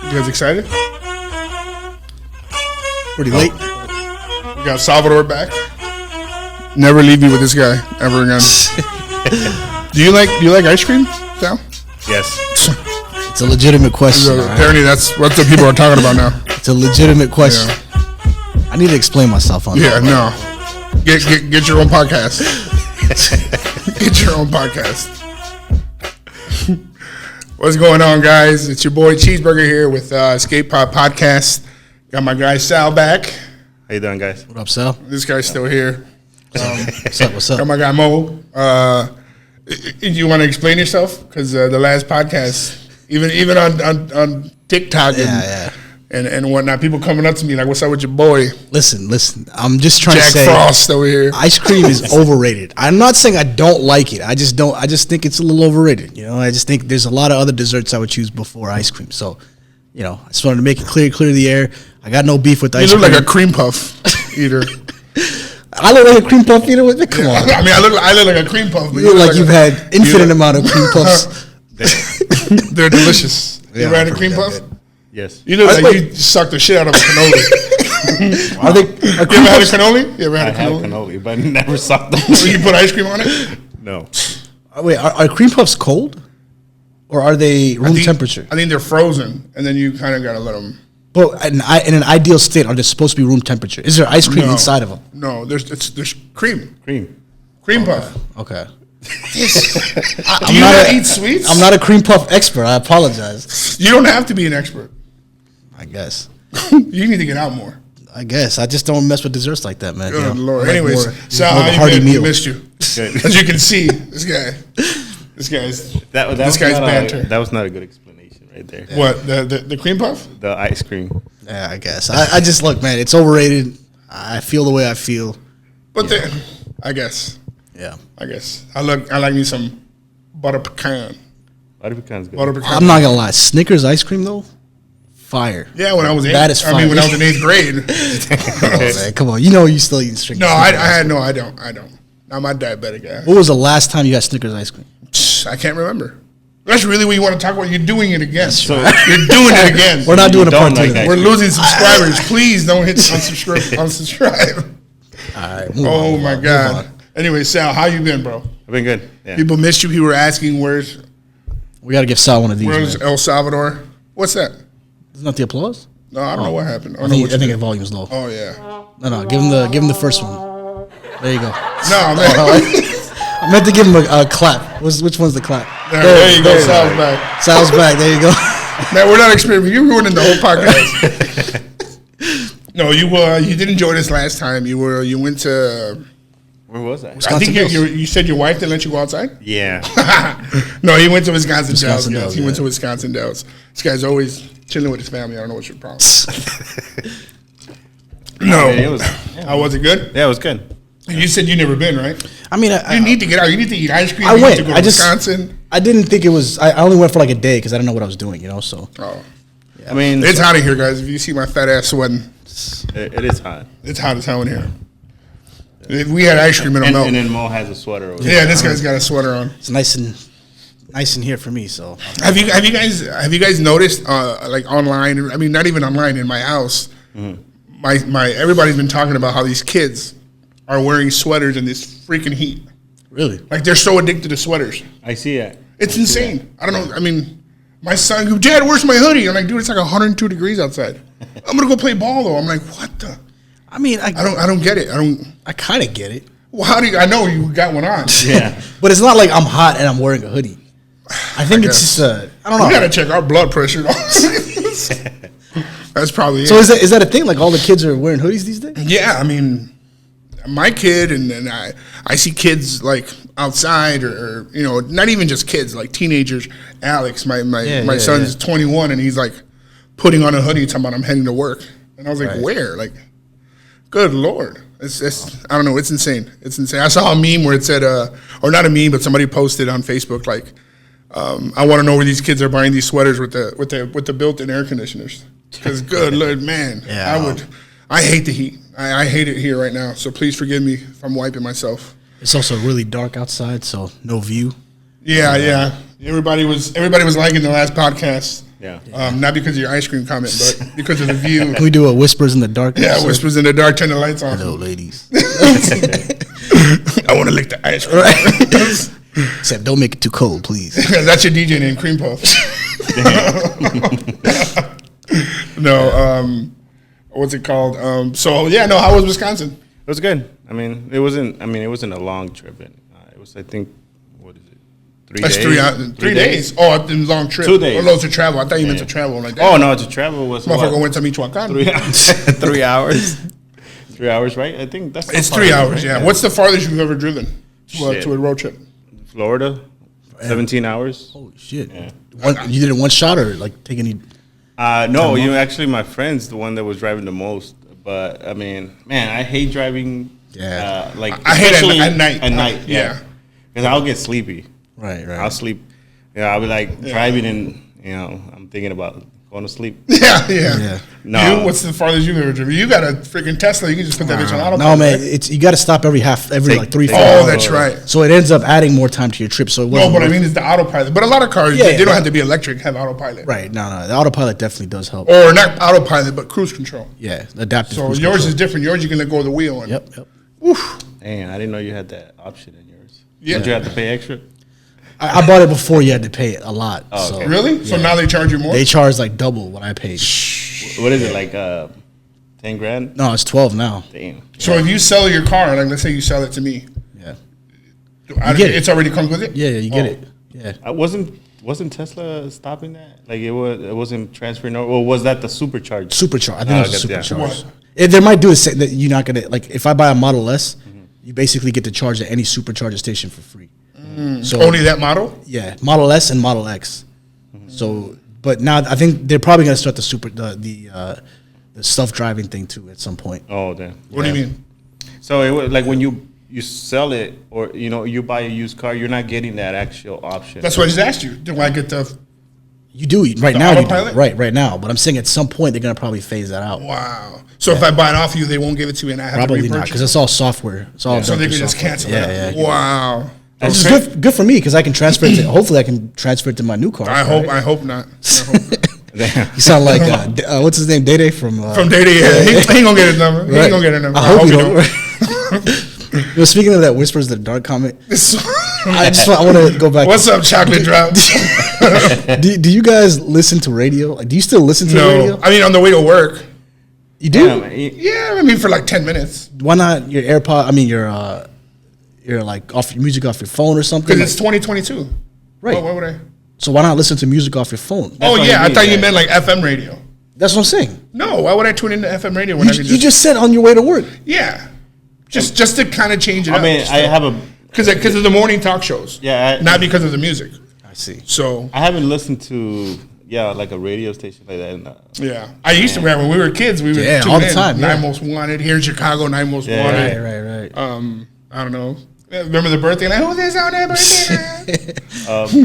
You guys excited? Pretty late. We got Salvador back. Never leave me with this guy ever again. Do you like ice cream, Sal? Yes. It's a legitimate question. Apparently, that's what the people are talking about now. It's a legitimate question. Yeah. I need to explain myself on Yeah, that. no. Get your own podcast. Get your own podcast. What's going on, guys? It's your boy Cheeseburger here with Skate Pop Podcast. Got my guy Sal back. How you doing, guys? What up, Sal? This guy's still here. What's up? Got my guy Mo. Do you want to explain yourself? Because the last podcast, even on TikTok and whatnot, people coming up to me like, "What's up with your boy?" Listen. I'm just trying Jack to say, Frost over here. ice cream is overrated. I'm not saying I don't like it. I just think it's a little overrated. You know, I just think there's a lot of other desserts I would choose before ice cream. So, you know, I just wanted to make it clear the air. I got no beef with ice cream. You look like a cream puff eater. I look like a cream puff eater with me. Come on. I mean, I look like a cream puff. But You look like you've had infinite amount of cream puffs. They're delicious. You ever had a cream puff? Yes. You look like you sucked the shit out of a cannoli. Are they? You ever had a cannoli? You ever had I a had cannoli? cannoli, but never sucked them. So you put ice cream on it? No. Wait, are cream puffs cold, or are they room temperature? I think they're frozen, and then you kind of gotta let them. Well, in an ideal state, are they supposed to be room temperature? Is there ice cream inside of them? No, there's cream puff. Okay. Do you not eat sweets? I'm not a cream puff expert. I apologize. You don't have to be an expert. I guess. You need to get out more. I guess. I just don't mess with desserts like that, man. Good you know? Lord. I like Anyways, more Sal, of a how you hearty been? meal. We missed you. Good. As you can see, this guy's That guy's not banter. that was not a good explanation right there. What, the cream puff? The ice cream. Yeah, I guess. I just look, man. It's overrated. I feel the way I feel. But I guess. Yeah. I like me some butter pecan. Butter pecan's good. Butter pecan. I'm not gonna lie. Snickers ice cream though, fire. Yeah, when I was That is when I was fire. in 8th grade. Oh, man, come on. You know you still eating Snickers. No, I don't. I'm not diabetic guy. What was the last time you got Snickers ice cream? I can't remember. That's really what you want to talk about. You're doing it again. So You're doing it again. We're not doing a part don't two. like that. We're losing subscribers. Please don't hit unsubscribe. All right. Oh my God. Anyway, Sal, how you been, bro? I've been good. Yeah. People missed you. People were asking where's We got to give Sal one of these. Man. El Salvador. What's that? Isn't that the applause? No, I don't know what happened. I think the volume's low. Oh yeah. No. Give him the first one. There you go. No, man. I meant to give him a clap. Which one's the clap? There you go. Sal's back. Sal's back. There you go. Man, we're not experimenting. You're ruining the whole podcast. No, you didn't join us last time. You went to. Where was I? I think you said your wife didn't let you go outside. Yeah. No, he went to Wisconsin Dells. Dells, He went to Wisconsin Dells. This guy's always chilling with his family. I don't know what's your problem. No. How was it good? Yeah, it was good. You said you never been, right? I mean, You need to get out. You need to eat ice cream. I you went. need to go I to just. Wisconsin. I didn't think it was. I only went for like a day because I didn't know what I was doing. You know, so. Oh. I mean, It's hot in here, guys. If you see my fat ass sweating, it is hot. it's hot as hell in here. If we had ice cream, it'll melt. And then Mo has a sweater over Yeah, this guy's got a sweater on. It's nice in here for me. So. Have you guys noticed like online? I mean, not even online. In my house, my everybody's been talking about how these kids are wearing sweaters in this freaking heat. Really? Like they're so addicted to sweaters. I see it. It's insane. I don't know. I mean, my son goes, "Dad, where's my hoodie?" I'm like, "Dude, it's like 102 degrees outside. I'm gonna go play ball though." I'm like, "What the?" I mean, I don't get it. I kind of get it. Well, how do you? I know you got one on. Yeah. But it's not like I'm hot and I'm wearing a hoodie. I think it's guess. just I don't know. We gotta check our blood pressure. That's probably it. So is that a thing? Like all the kids are wearing hoodies these days? Yeah, I mean, my kid and I see kids like outside or you know, not even just kids, like teenagers. Alex, my son's 21 and he's like putting on a hoodie talking about I'm heading to work. And I was like, where? Like, good Lord. It's I don't know, it's insane. It's insane. I saw a meme where it said or not a meme, but somebody posted on Facebook like I want to know where these kids are buying these sweaters with the built-in air conditioners. Because good Lord, man, I hate the heat. I hate it here right now. So please forgive me if I'm wiping myself. It's also really dark outside, so no view. Yeah. Everybody was liking the last podcast Yeah. Not because of your ice cream comment, but because of the view. Can we do a whispers in the dark? Yeah, whispers in the dark. Turn the lights on. Hello, ladies. I want to lick the ice cream. Except don't make it too cold, please. That's your DJ name, Cream Puff. No, what's it called? So yeah, no. How was Wisconsin? It was good. I mean, it wasn't a long trip. It was, I think, what is it? 3 That's days. 3 days. Oh, a long trip. 2 days. Or no, to travel. I thought you meant to travel like that. Oh no, to travel was Motherfucker went to Michoacan. 3 hours. 3 hours. 3 hours, right? I think that's. It's 3 hours. Right? Yeah. What's the farthest you've ever driven to a road trip? Florida, 17 hours. Holy shit! Yeah. You did it one shot or like take any? No, actually, my friend's the one that was driving the most. But I mean, man, I hate driving. Yeah. I hate it at night. At night, yeah. Because I'll get sleepy. Right. I'll sleep. Yeah, I'll be like driving and I'm thinking about going to sleep. Yeah. No. What's the farthest you've ever driven? You got a freaking Tesla. You can just put that bitch on autopilot. No, man, you got to stop every like 3 4 Oh, hours. that's right. So it ends up adding more time to your trip. So it No, wasn't but I mean, it's the autopilot. But a lot of cars, they don't have to be electric, have autopilot. right. No, the autopilot definitely does help. Or not autopilot, but cruise control. Yeah, adaptive. So cruise yours control. is different. Yours, you can let go of the wheel. And, Yep. Oof. Dang, I didn't know you had that option in yours. Yeah. Did you have to pay extra? I bought it before you had to pay it a lot. Oh, okay. So Really? So now they charge you more? they charge like double what I paid. What is it, like 10 grand? No, it's 12 now. Damn. So if you sell your car, like let's say you sell it to me, Yeah. get it. It's already comes with it? Yeah, you get it. Yeah. Wasn't Tesla stopping that? Like it wasn't transferring over. Or was that the supercharged? Supercharged. I think it was okay, yeah. supercharged. They might do it say that you're not gonna like if I buy a Model S, you basically get to charge at any supercharger station for free. So Only that model? yeah, Model S and Model X. So, but now I think they're probably gonna start the self driving thing too at some point. Oh, damn. What do you mean? So it was like when you sell it or you buy a used car, you're not getting that actual option. That's what I just asked you. Do I get the... You do right The now. You do. autopilot? Right now. But I'm saying at some point they're gonna probably phase that out. Wow. So if I buy it off you, they won't give it to me and I have Probably to not repurchase because it? it's all software. It's all So done they through can just software. cancel Yeah, it? yeah. Wow. It's good for me because I can transfer it. Hopefully, I can transfer it to my new car. I hope not. I hope not. You sound like what's his name, Day from From Day to Day. He ain't gonna get his number. He ain't gonna get a number. I hope you don't. Speaking of that, whispers in the dark comment. I want to go back. What's up, chocolate drop? Do you guys listen to radio? Like, do you still listen to the No, radio? I mean on the way to work. You do? Yeah, man. Yeah, I mean for like 10 minutes Why not your AirPod? I mean your like off your music off your phone or something. because it's 2022. Right. Why would I? So why not listen to music off your phone? Oh what yeah, I I mean, thought you yeah. meant like FM radio. That's what I'm saying. No, why would I tune into FM radio when I could You just said on your way to work. yeah, just to kind of change it I up. mean, I have a because of the morning talk shows. Yeah, not because of the music. I see. So I haven't listened to like a radio station like that. yeah, I used to when we were kids. We would tune all the in. time, yeah. Nine Most Wanted here in Chicago. Nine Most Yeah. Wanted. Right. I don't know. Remember the birthday? Like, who's this on their birthday?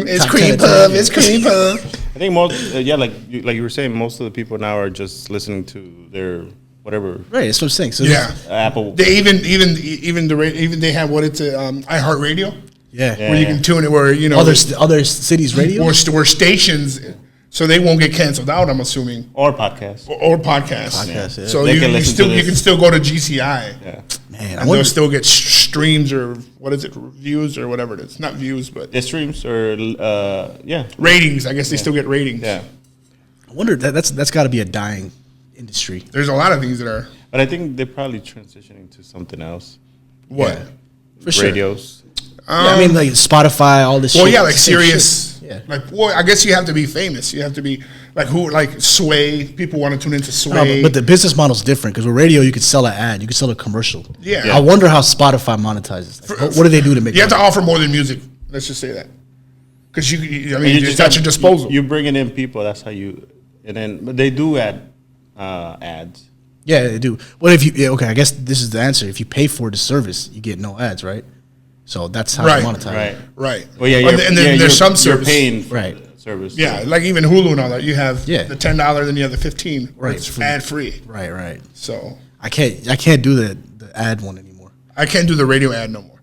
It's Top Cream 10. Puff. It's Cream Puff. I think most, like you were saying, most of the people now are just listening to their whatever Right. That's what I'm saying. So Yeah. Apple. They even they have what it's iHeartRadio yeah. where you can tune it where Other cities radio. or stations, so they won't get canceled out. I'm assuming Or podcast. or podcasts. Podcasts, yeah. So They you can listen to you this. can still go to GCI Yeah. Man, I and wonder, they'll still get streams or what is it, views or whatever it is. Not views, but The streams or ratings. I guess they still get ratings. yeah. I wonder that's got to be a dying industry. There's a lot of things that are But I think they're probably transitioning to something else. what. Yeah. For sure. Radios. I mean, like Spotify, all this. Well, shit, yeah, like same Sirius. shit. Yeah. Like, well, I guess you have to be famous. You have to be like Sway. People want to tune into No, Sway. but the business model's different because with radio, you could sell an ad, you could sell a commercial. Yeah. I wonder how Spotify monetizes. Like, what do they do to make? you have to money? offer more than music. Let's just say that. Because I And mean, you it's at your disposal. You're bringing in people. That's how you. And then, but they do add ads. Yeah, they do. What if you? Yeah, okay, I guess this is the answer. If you pay for the service, you get no ads, right? So that's how Right, you monetize. Right. Right. Well, yeah. And then there's some You're service. paying for Right. the service. Yeah, like even Hulu and all that. You have Yeah. the $10, then you have the $15. Right, It's free. ad free. Right. So I can't do the ad one anymore. I can't do the radio ad no more.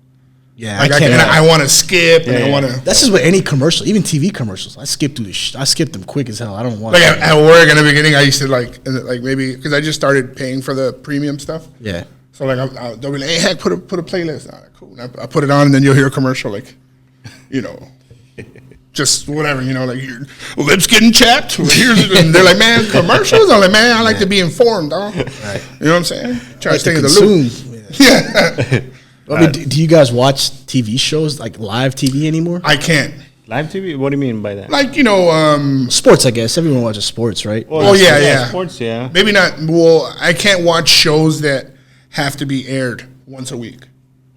Yeah, like I can't. I want to skip, and I want to. That's just with any commercial, even TV commercials. I skip through I skip them quick as hell. I don't want. Like at work in the beginning, I used to like maybe because I just started paying for the premium stuff. Yeah. So like they'll be like, hey, heck, put a playlist. All right, cool. And I put it on, and then you'll hear a commercial like, just whatever, like your lips getting chapped. And they're like, man, commercials. I'm like, man, I like to be informed, dog. Right. You know what I'm saying? Try to stay in the loop. Yeah. I mean, do you guys watch TV shows like live TV anymore? I can't. Live TV? What do you mean by that? Like sports. I guess everyone watches sports, right? Well, yeah. Sports, yeah. Maybe not. Well, I can't watch shows that have to be aired once a week.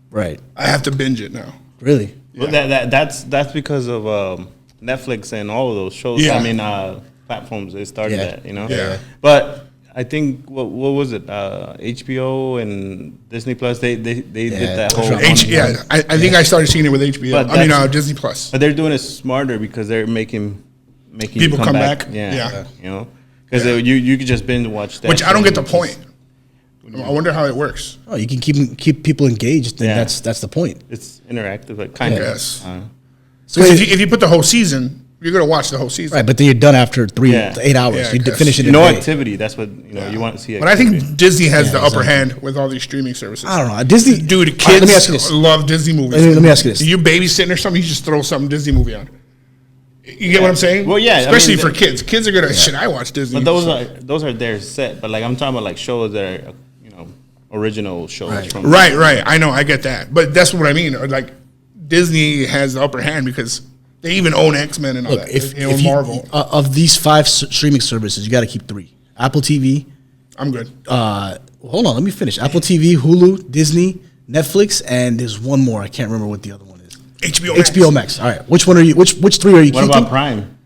Right. I have to binge it now. Really? Well, that's because of Netflix and all of those shows. Yeah. I mean, platforms. They started that, Yeah. But I think what was it? HBO and Disney Plus. They did that whole. I think I started seeing it with HBO. Disney Plus. But they're doing it smarter because they're making people come back. Yeah. Because you could just binge watch that. Which I don't get the point. I wonder how it works. Oh, you can keep people engaged. And that's the point. It's interactive, like kind of. Yes. So if you put the whole season, you're gonna watch the whole season, right? But then you're done after 3 to 8 hours. Yeah, you finish it. No activity. That's what you want to see. But I think Disney has the upper hand with all these streaming services. I don't know. Disney, dude, kids let me ask you this. love Disney movies. Let me ask you this: you babysitting or something, you just throw some Disney movie on. You get what I'm saying? Well, yeah, especially for kids. Kids are gonna I watch Disney. But those are their set. But like I'm talking about like shows that are original shows. Right. I know. I get that. But that's what I mean. Or like Disney has the upper hand because they even own X-Men and all that. If Marvel. Of these 5 streaming services, you got to keep 3. Apple TV. I'm good. Hold on, let me finish. Apple TV, Hulu, Disney, Netflix, and there's one more. I can't remember what the other one is. HBO Max. All right. Which one are you? Which 3 are you keeping? What about Prime?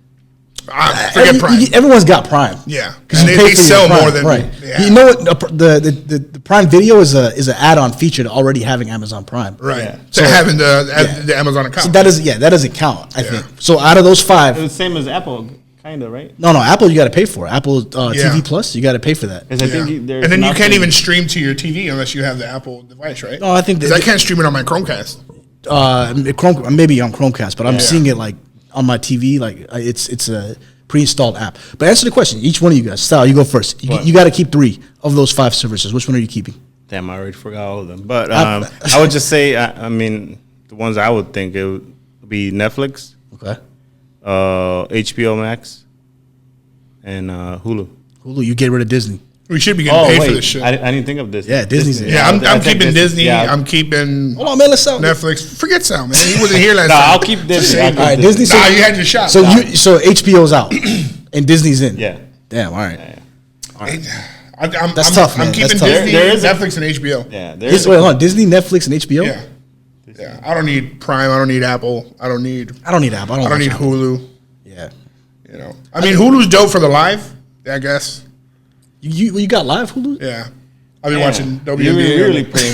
Forget Prime. Everyone's got Prime. Yeah, because they sell more than right. Yeah. You know what? The Prime Video is an add-on feature to already having Amazon Prime. Right. Yeah. So having the Amazon account. So that doesn't count. I think. So out of those 5, it's the same as Apple, kind of, right? No. Apple, you got to pay for it. Apple TV Plus, you got to pay for that. I think and then you can't even stream to your TV unless you have the Apple device, right? No, I think I can't stream it on my Chromecast. Maybe on Chromecast, but I'm seeing it like on my TV. Like it's a pre-installed app. But answer the question. Each one of you guys. Sal, you go first. You got to keep 3 of those 5 services. Which one are you keeping? Damn, I already forgot all of them. But I would just say, I mean, the ones I would think it would be Netflix, okay, HBO Max, and Hulu. Hulu, you get rid of Disney. We should be getting paid for this shit. I didn't think of Disney. Yeah, Disney's. Yeah, I'm keeping Disney. Yeah. I'm keeping. Hold on, man. Let's sell Netflix. Forget Sal, man. He wasn't here last No, time. I'll keep Disney. All right, Disney. Nah, you had your shot. So HBO's out and Disney's in. Yeah. Damn. All right. Yeah. All right. That's tough, man. I'm keeping That's tough. Disney, There is Netflix, and HBO. Yeah. Wait, hold on. Disney, Netflix, and HBO. Yeah. Yeah. I don't need Prime. I don't need Apple. I don't need Apple. I don't need Hulu. Yeah. I mean, Hulu's dope for the live, I guess. You got live Hulu? Yeah. I've been watching WNBA. You're really playing.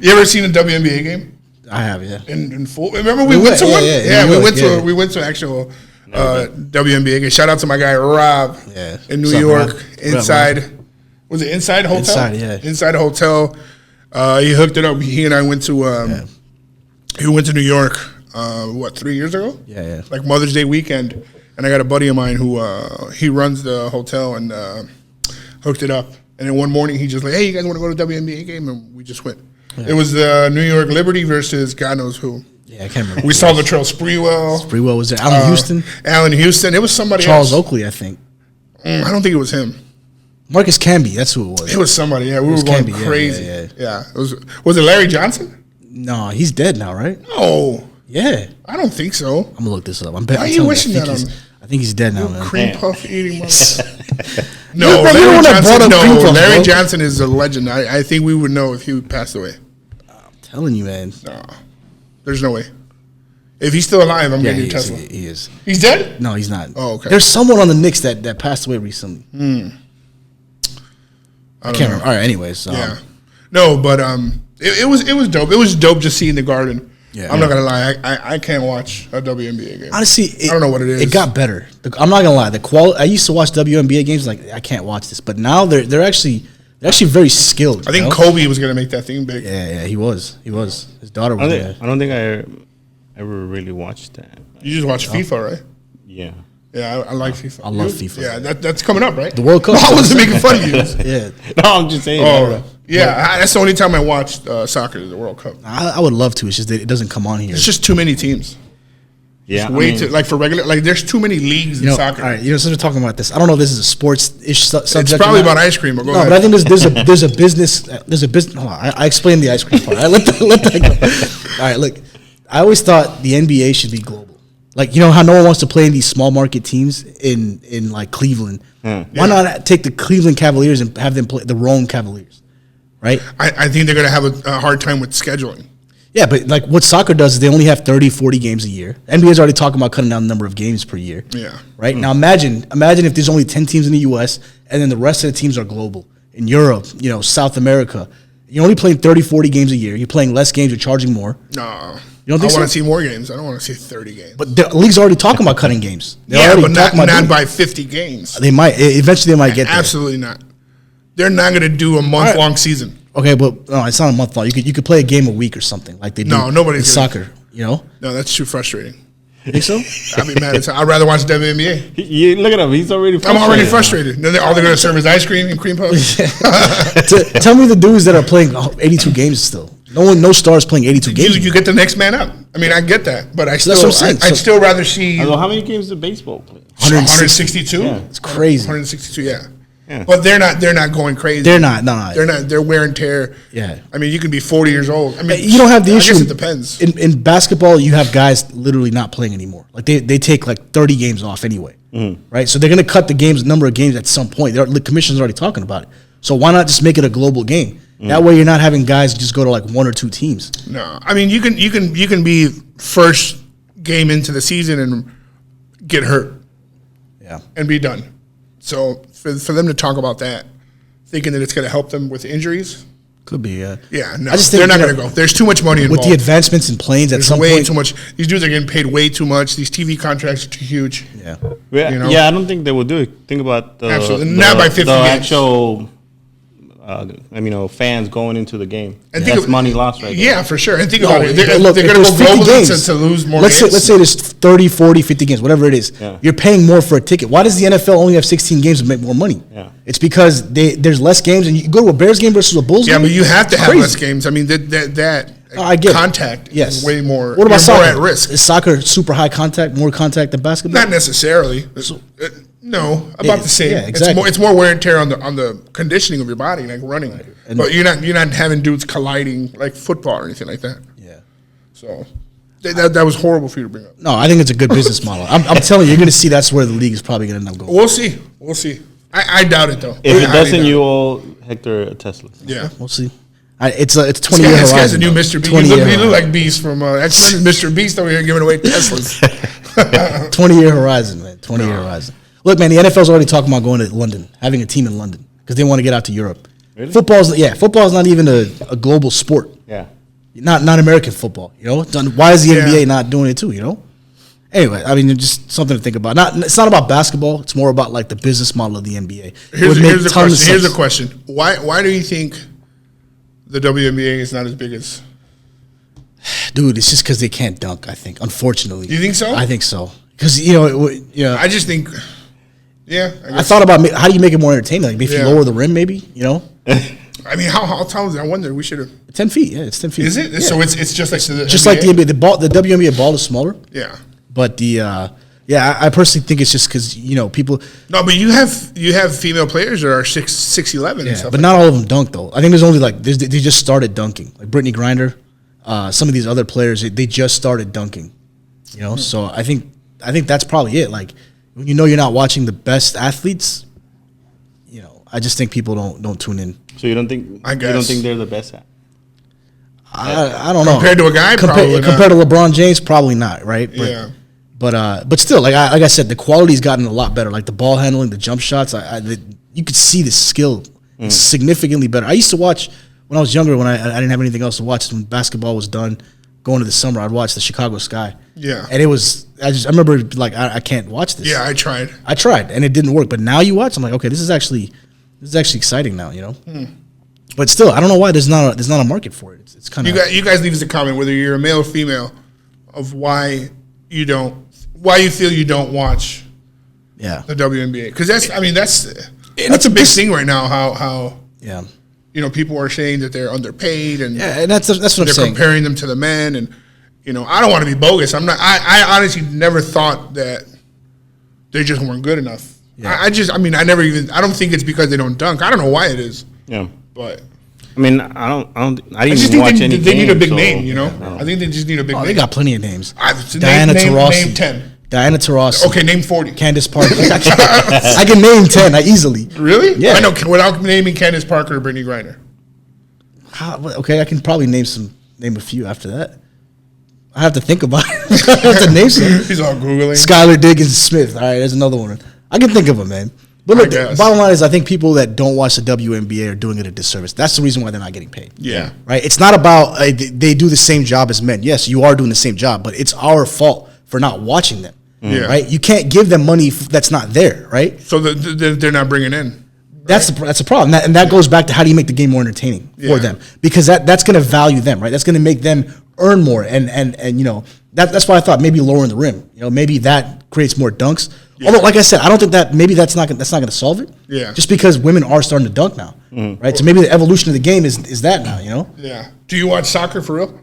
You ever seen a WNBA game? I have, yeah. In full. Remember we went to one? Yeah, we went to actual WNBA game. Shout out to my guy Rob in New York. Rob? Inside. Was it Inside Hotel? Inside, yeah. Inside a hotel. He hooked it up. He and I went to he went to New York 3 years ago? Yeah. Like Mother's Day weekend. And I got a buddy of mine who he runs the hotel and hooked it up. And then one morning he just like, hey, you guys want to go to the WNBA game? And we just went. Yeah. It was the New York Liberty versus God knows who. Yeah, I can't remember. We saw Latrell Sprewell. Sprewell was there. Allen Houston. It was somebody Charles else. Oakley, I think. I don't think it was him. Marcus Camby, that's who it was. It was somebody, yeah. We were going Camby, crazy. Yeah. Was it Larry Johnson? No, he's dead now, right? No. Yeah. I don't think so. I'm going to look this up. Why are you wishing that on me? I think he's dead now, man. Cream puff eating motherfucker. No, Larry Johnson is a legend. I think we would know if he passed away. I'm telling you, man. No. There's no way. If he's still alive, I'm getting your Tesla. He is. He's dead? No, he's not. Oh, okay. There's someone on the Knicks that passed away recently. I can't remember. All right, anyways. Yeah. No, but it was dope. It was dope just seeing the Garden. Yeah, I'm not gonna lie. I can't watch a WNBA game. Honestly, I don't know what it is. It got better. I'm not gonna lie. The quality. I used to watch WNBA games like I can't watch this, but now they're actually They're actually very skilled. I think Kobe was gonna make that thing big. Yeah, he was. His daughter was there. I don't think I ever really watched that. You just watch FIFA, right? Yeah. Yeah, I like FIFA. I love FIFA. Yeah, that's coming up, right? The World Cup. No, I wasn't making fun of you. Yeah. No, I'm just saying. Oh, yeah. That's the only time I watched soccer, is the World Cup. I would love to. It's just that it doesn't come on here. It's just too many teams. Yeah. Too, like for regular, like there's too many leagues in soccer. All right, since we're talking about this, I don't know if this is a sports-ish subject. It's probably about ice cream. But go ahead. But I think there's a business. Hold on, I explained the ice cream part. Let that go. All right, look. I always thought the NBA should be global. Like, how no one wants to play in these small market teams in like Cleveland. Why not take the Cleveland Cavaliers and have them play the Rome Cavaliers, right? I think they're going to have a hard time with scheduling. Yeah, but like what soccer does is they only have 30, 40 games a year. NBA's already talking about cutting down the number of games per year. Yeah. Right? Now imagine if there's only 10 teams in the US and then the rest of the teams are global. In Europe, South America, you're only playing 30, 40 games a year. You're playing less games, you're charging more. No. You don't think I want so? to see more games. I don't want to see 30 games. But the league's already talking about cutting games. But not by 50 games. They might. Eventually, they might get there. Absolutely not. They're not going to do a month-long season. Okay, but no, it's not a month long. You could play a game a week or something like they do. No, nobody's in soccer. No, that's too frustrating. You think so? I'd be mad. I'd rather watch WNBA. You look at him. He's already frustrated. I'm already frustrated. Then all they're going to serve is ice cream and cream puffs. Tell me the dudes that are playing 82 games still. No stars playing 82 games. You get the next man up. I mean, I get that, but I'd still rather see. Although, how many games did baseball play? 162. Yeah. It's crazy. 162. Yeah. But they're not going crazy. They're not. No. They're not. They're wear and tear. Yeah. I mean, you can be 40 years old. I mean, you don't have the issue. I guess it depends. In basketball, you have guys literally not playing anymore. Like they take like 30 games off anyway, right? So they're going to cut the number of games at some point. The commission's already talking about it. So why not just make it a global game? That way, you're not having guys just go to like one or two teams. No, I mean you can be first game into the season and get hurt, and be done. So for them to talk about that, thinking that it's going to help them with injuries, could be. Yeah, no, I just think they're not going to go. There's too much money involved. With the advancements in planes, at some way point, too much. These dudes are getting paid way too much. These TV contracts are too huge. Yeah, yeah. I don't think they will do it. Think about absolutely not by 50 the games. Actual. Fans going into the game. And that's money lost right there. Yeah, for sure. And think about it. They're going to go global to lose more games. Let's say there's 30, 40, 50 games, whatever it is. Yeah. You're paying more for a ticket. Why does the NFL only have 16 games to make more money? Yeah. It's because there's less games, and you go to a Bears game versus a Bulls game. Yeah, but you have to have less games. I mean, I get contact is way more. What about soccer? More at risk. Is soccer super high contact, more contact than basketball? Not necessarily. No, about the same. Yeah, exactly. It's more wear and tear on the conditioning of your body, like running. But you're not having dudes colliding like football or anything like that. Yeah. So that was horrible for you to bring up. No, I think it's a good business model. I'm telling you, you're going to see that's where the league is probably going to end up going. We'll see. I doubt it though. If it doesn't, you owe Hector a Tesla. Yeah, we'll see. It's 20 year horizon. This guy's a new Mr. Beast. You look like Beast from X-Men. Mr. Beast over here giving away Teslas. 20-year horizon, man. 20-year horizon. Look, man, the NFL's already talking about going to London, having a team in London because they want to get out to Europe. Really? Football's not even a global sport. Yeah. Not American football, Why is the NBA not doing it too, Anyway, I mean, just something to think about. It's not about basketball. It's more about like the business model of the NBA. Here's a question. Why do you think the WNBA is not as big as? Dude, it's just because they can't dunk, I think, unfortunately. You think so? I think so. Because, I just think, I thought about how do you make it more entertaining? Like if you lower the rim, maybe, I mean, how tall is it? I wonder. We should have 10 feet. Yeah, it's 10 feet. Is it? Yeah. So it's just like the just NBA? like the NBA. The WNBA ball is smaller. Yeah. But I personally think it's just because people. No, but you have female players that are 6'11" and stuff. But not all of them dunk though. I think there's only they just started dunking. Like Brittany Griner, some of these other players they just started dunking. So I think that's probably it. Like when you're not watching the best athletes, I just think people don't tune in. So you don't think they're the best at? I don't know. Compared to a guy, probably compared to LeBron James, probably not, right? But, yeah. But still, like I said, the quality's gotten a lot better. Like the ball handling, the jump shots, you could see the skill. It's significantly better. I used to watch when I was younger, when I didn't have anything else to watch. When basketball was done, going to the summer, I'd watch the Chicago Sky. Yeah. And it was, I remember like I can't watch this. Yeah, I tried, and it didn't work. But now you watch, I'm like, okay, this is actually This is actually exciting now, you know. But still, I don't know why there's not a market for it. It's kind of you guys leave us a comment whether you're a male or female of why you feel you don't watch the WNBA, because that's a big thing right now. How people are saying that they're underpaid and that's what I'm saying. They're comparing them to the men, and I don't want to be bogus. I'm not. I honestly never thought that they just weren't good enough. Yeah. I don't think it's because they don't dunk. I don't know why it is. Yeah. But I didn't even watch any. They need a big name, I think they just need a big name. They got plenty of names. Diana Taurasi. Name 10. Diana Taurasi. Okay, name 40. Candace Parker. I can name 10 easily. Really? Yeah. I know without naming Candace Parker or Brittany Griner. Okay, I can probably name a few after that. I have to think about it. I have to name some. He's all Googling. Skylar Diggins Smith. All right, there's another one. I can think of them, man. But look, the bottom line is I think people that don't watch the WNBA are doing it a disservice. That's the reason why they're not getting paid. Yeah. Right? It's not about they do the same job as men. Yes, you are doing the same job, but it's our fault for not watching them. Yeah. Right? You can't give them money that's not there, right? So they're not bringing in. Right? That's a problem. And that goes back to how do you make the game more entertaining for them? Because that's going to value them, right? That's going to make them earn more. And that's why I thought maybe lowering the rim. Maybe that creates more dunks. Yeah. Although, like I said, I don't think that maybe that's not going to solve it. Yeah. Just because women are starting to dunk now, right? So maybe the evolution of the game is that now, Yeah. Do you watch soccer for real?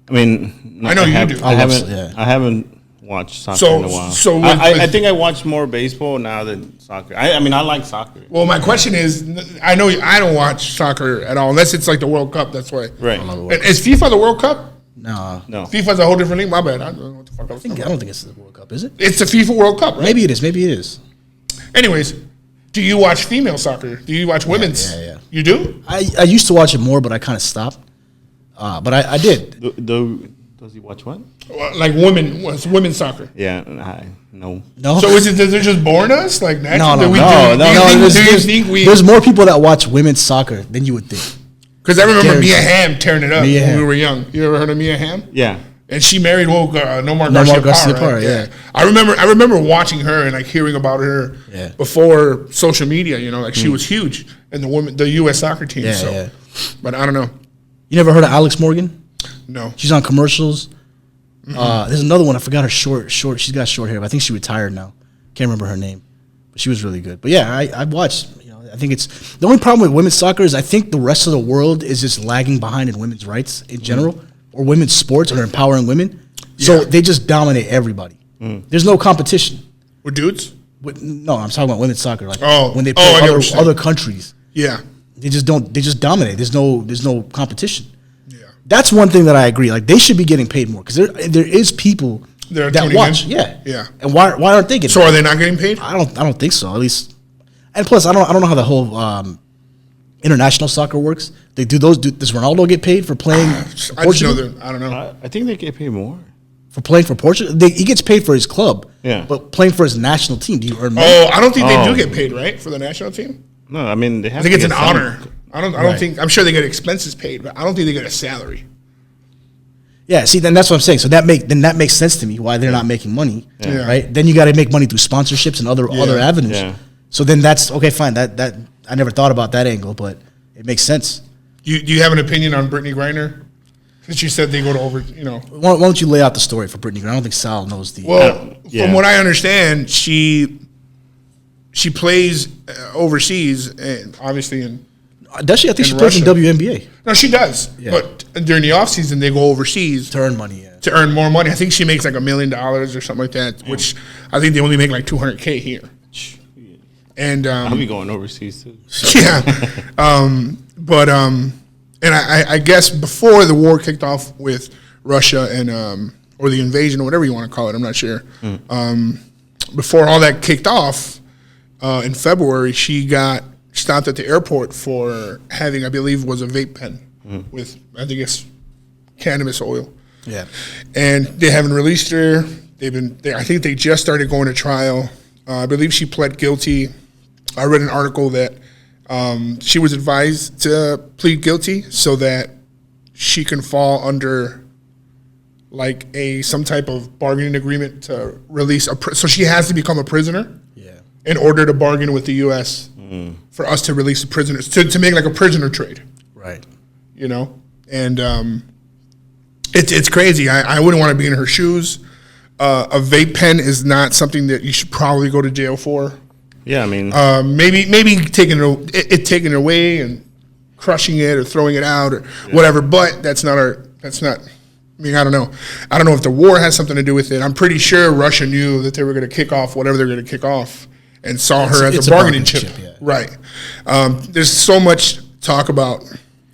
I mean, I know you do. I haven't watched soccer in a while. So I think I watch more baseball now than soccer. I like soccer. Well, my question is, I know I don't watch soccer at all unless it's like the World Cup. That's why. Right. Is FIFA the World Cup? No. FIFA's a whole different league. My bad. I don't know what the fuck I was talking about. I don't think it's the World Cup, is it? It's the FIFA World Cup, right? Maybe it is. Anyways, do you watch female soccer? Do you watch women's? Yeah. You do? I used to watch it more, but I kind of stopped. But I did. Does he watch what? Like women's soccer? Yeah, no. So they're just born us? Like naturally? No. There's more people that watch women's soccer than you would think. Because I remember Mia Hamm tearing it up when we were young. You ever heard of Mia Hamm? Yeah. And she married Nomar Garcia-Parra. Yeah. I remember watching her and like hearing about her before social media. Like she was huge in the U.S. soccer team. But I don't know. You never heard of Alex Morgan? No. She's on commercials. There's another one. I forgot her short. She's got short hair, but I think she retired now. Can't remember her name, but she was really good. But yeah, I watched. I think it's the only problem with women's soccer is I think the rest of the world is just lagging behind in women's rights in general or women's sports or empowering women. So they just dominate everybody. There's no competition. With dudes? No, I'm talking about women's soccer. Like when they play other countries. Yeah. They just dominate. There's no competition. Yeah. That's one thing that I agree. Like they should be getting paid more because there is people that watch. In? Yeah. And why aren't they getting? So are they not getting paid? I don't think so. At least. And plus, I don't know how the whole international soccer works. Does Ronaldo get paid for playing? For Portugal? I don't know. I think they get paid more for playing for Portugal. He gets paid for his club. Yeah, but playing for his national team, do you earn money? Oh, I don't think they do get paid, right, for the national team. No, I mean they have. I think it's an honor. I don't think. I'm sure they get expenses paid, but I don't think they get a salary. Yeah, see, then that's what I'm saying. So that makes sense to me why they're not making money, right? Then you got to make money through sponsorships and other avenues. Yeah. So then that's okay, fine. That I never thought about that angle, but it makes sense. Do you have an opinion on Brittany Griner? Since you said they go to over, Why don't you lay out the story for Brittany Griner? I don't think Sal knows the. Well, from what I understand, she plays overseas, and obviously in. Does she? I think she plays in WNBA. No, she does. Yeah. But during the off season, they go overseas to earn money. Yeah. To earn more money. I think she makes like $1 million or something like that, which I think they only make like $200K here. And I'll be going overseas too. Yeah, and I guess before the war kicked off with Russia and or the invasion or whatever you want to call it, I'm not sure. Before all that kicked off in February, she got stopped at the airport for having, I believe, was a vape pen with I think it's cannabis oil. Yeah, and they haven't released her. I think they just started going to trial. I believe she pled guilty. I read an article that she was advised to plead guilty so that she can fall under like some type of bargaining agreement to release so she has to become a prisoner. Yeah. in order to bargain with the U.S. For us to release the prisoners, to make like a prisoner trade. Right. You know? And it's crazy. I wouldn't want to be in her shoes. A vape pen is not something that you should probably go to jail for. Yeah, I mean, maybe taking it away and crushing it or throwing it out or whatever. But that's not. I mean, I don't know. I don't know if the war has something to do with it. I'm pretty sure Russia knew that they were going to kick off whatever they're going to kick off and saw her as a bargaining chip. Yeah. Right. There's so much talk about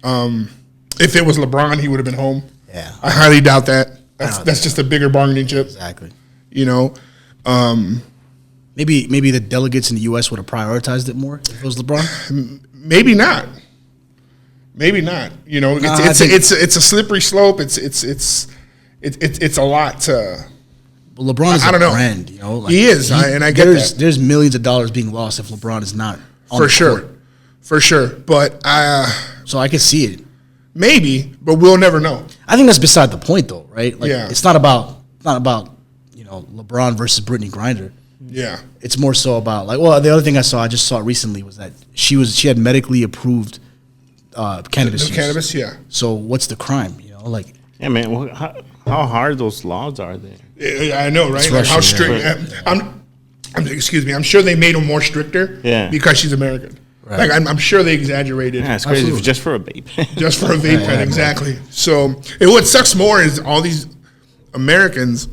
if it was LeBron, he would have been home. Yeah. I highly doubt that. That's just a bigger bargaining chip. Exactly. You know. Maybe the delegates in the U.S. would have prioritized it more if it was LeBron. Maybe not. Maybe not. You know, it's a slippery slope. It's a lot to. But LeBron is I don't know. brand. You know, like he is, and I get that. There's millions of dollars being lost if LeBron is not on For the sure, court. for sure. But So I can see it. maybe, but we'll never know. I think that's beside the point, though, right? Like, Yeah. it's not about LeBron versus Brittany Griner. Yeah, It's more so about the other thing I just saw recently was that she had medically approved cannabis. the cannabis. Yeah, So what's the crime? You know, like yeah, man. Well, how hard those laws are there? I know, right? It's Like how Russia, strict? Excuse me. I'm sure they made them more stricter. Yeah. because she's American. Right. Like I'm sure they exaggerated. Yeah, it's crazy. Absolutely. Just for a vape. Just for a vape pen, exactly. So, and what sucks more is all these Americans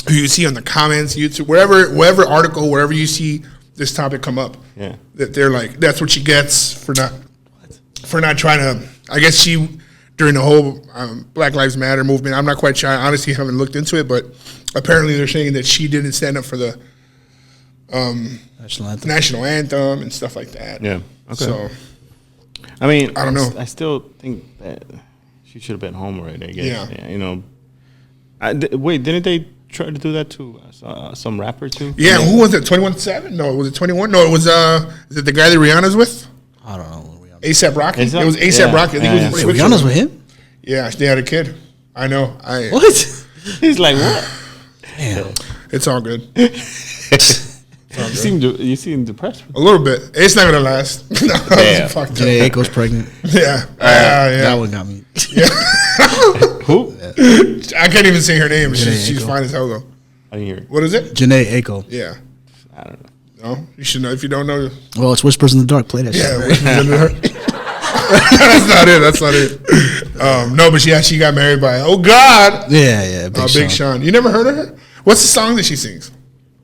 who you see on the comments, YouTube, wherever article, wherever you see this topic come up, Yeah. that they're like, that's what she gets for not trying to. I guess she during the whole Black Lives Matter movement. I'm not quite sure. I honestly haven't looked into it, but apparently they're saying that she didn't stand up for the national anthem and stuff like that. Yeah. Okay. So I mean, I don't know. I still think that she should have been home already. I guess. Yeah. You know. Wait, didn't they try to do that to some rapper too? yeah, who was it? 21-7? No, was it 21? No, it was is it the guy that Rihanna's with? I don't know. ASAP Rocky. A$AP? It was ASAP Yeah. Rocky. I think it was in Wait, Switzerland. Rihanna's with him? Yeah, they had a kid. I know. What? He's like, what? Damn. It's all good. You seem depressed. A little bit. It's not gonna last. No, Yeah. fucked up. Janae Aiko's pregnant. Yeah. That Yeah. one got me. Who? I can't even say her name. Janae She's Aiko. fine as hell though. I didn't hear it. What is it? Janae Aiko. Yeah. I don't know. No, you should know. If you don't know, Well, it's Whispers in the Dark. Play that yeah. shit. That's not it. No, but she got married by. Oh God. Yeah. Big Sean. You never heard of her? What's the song that she sings?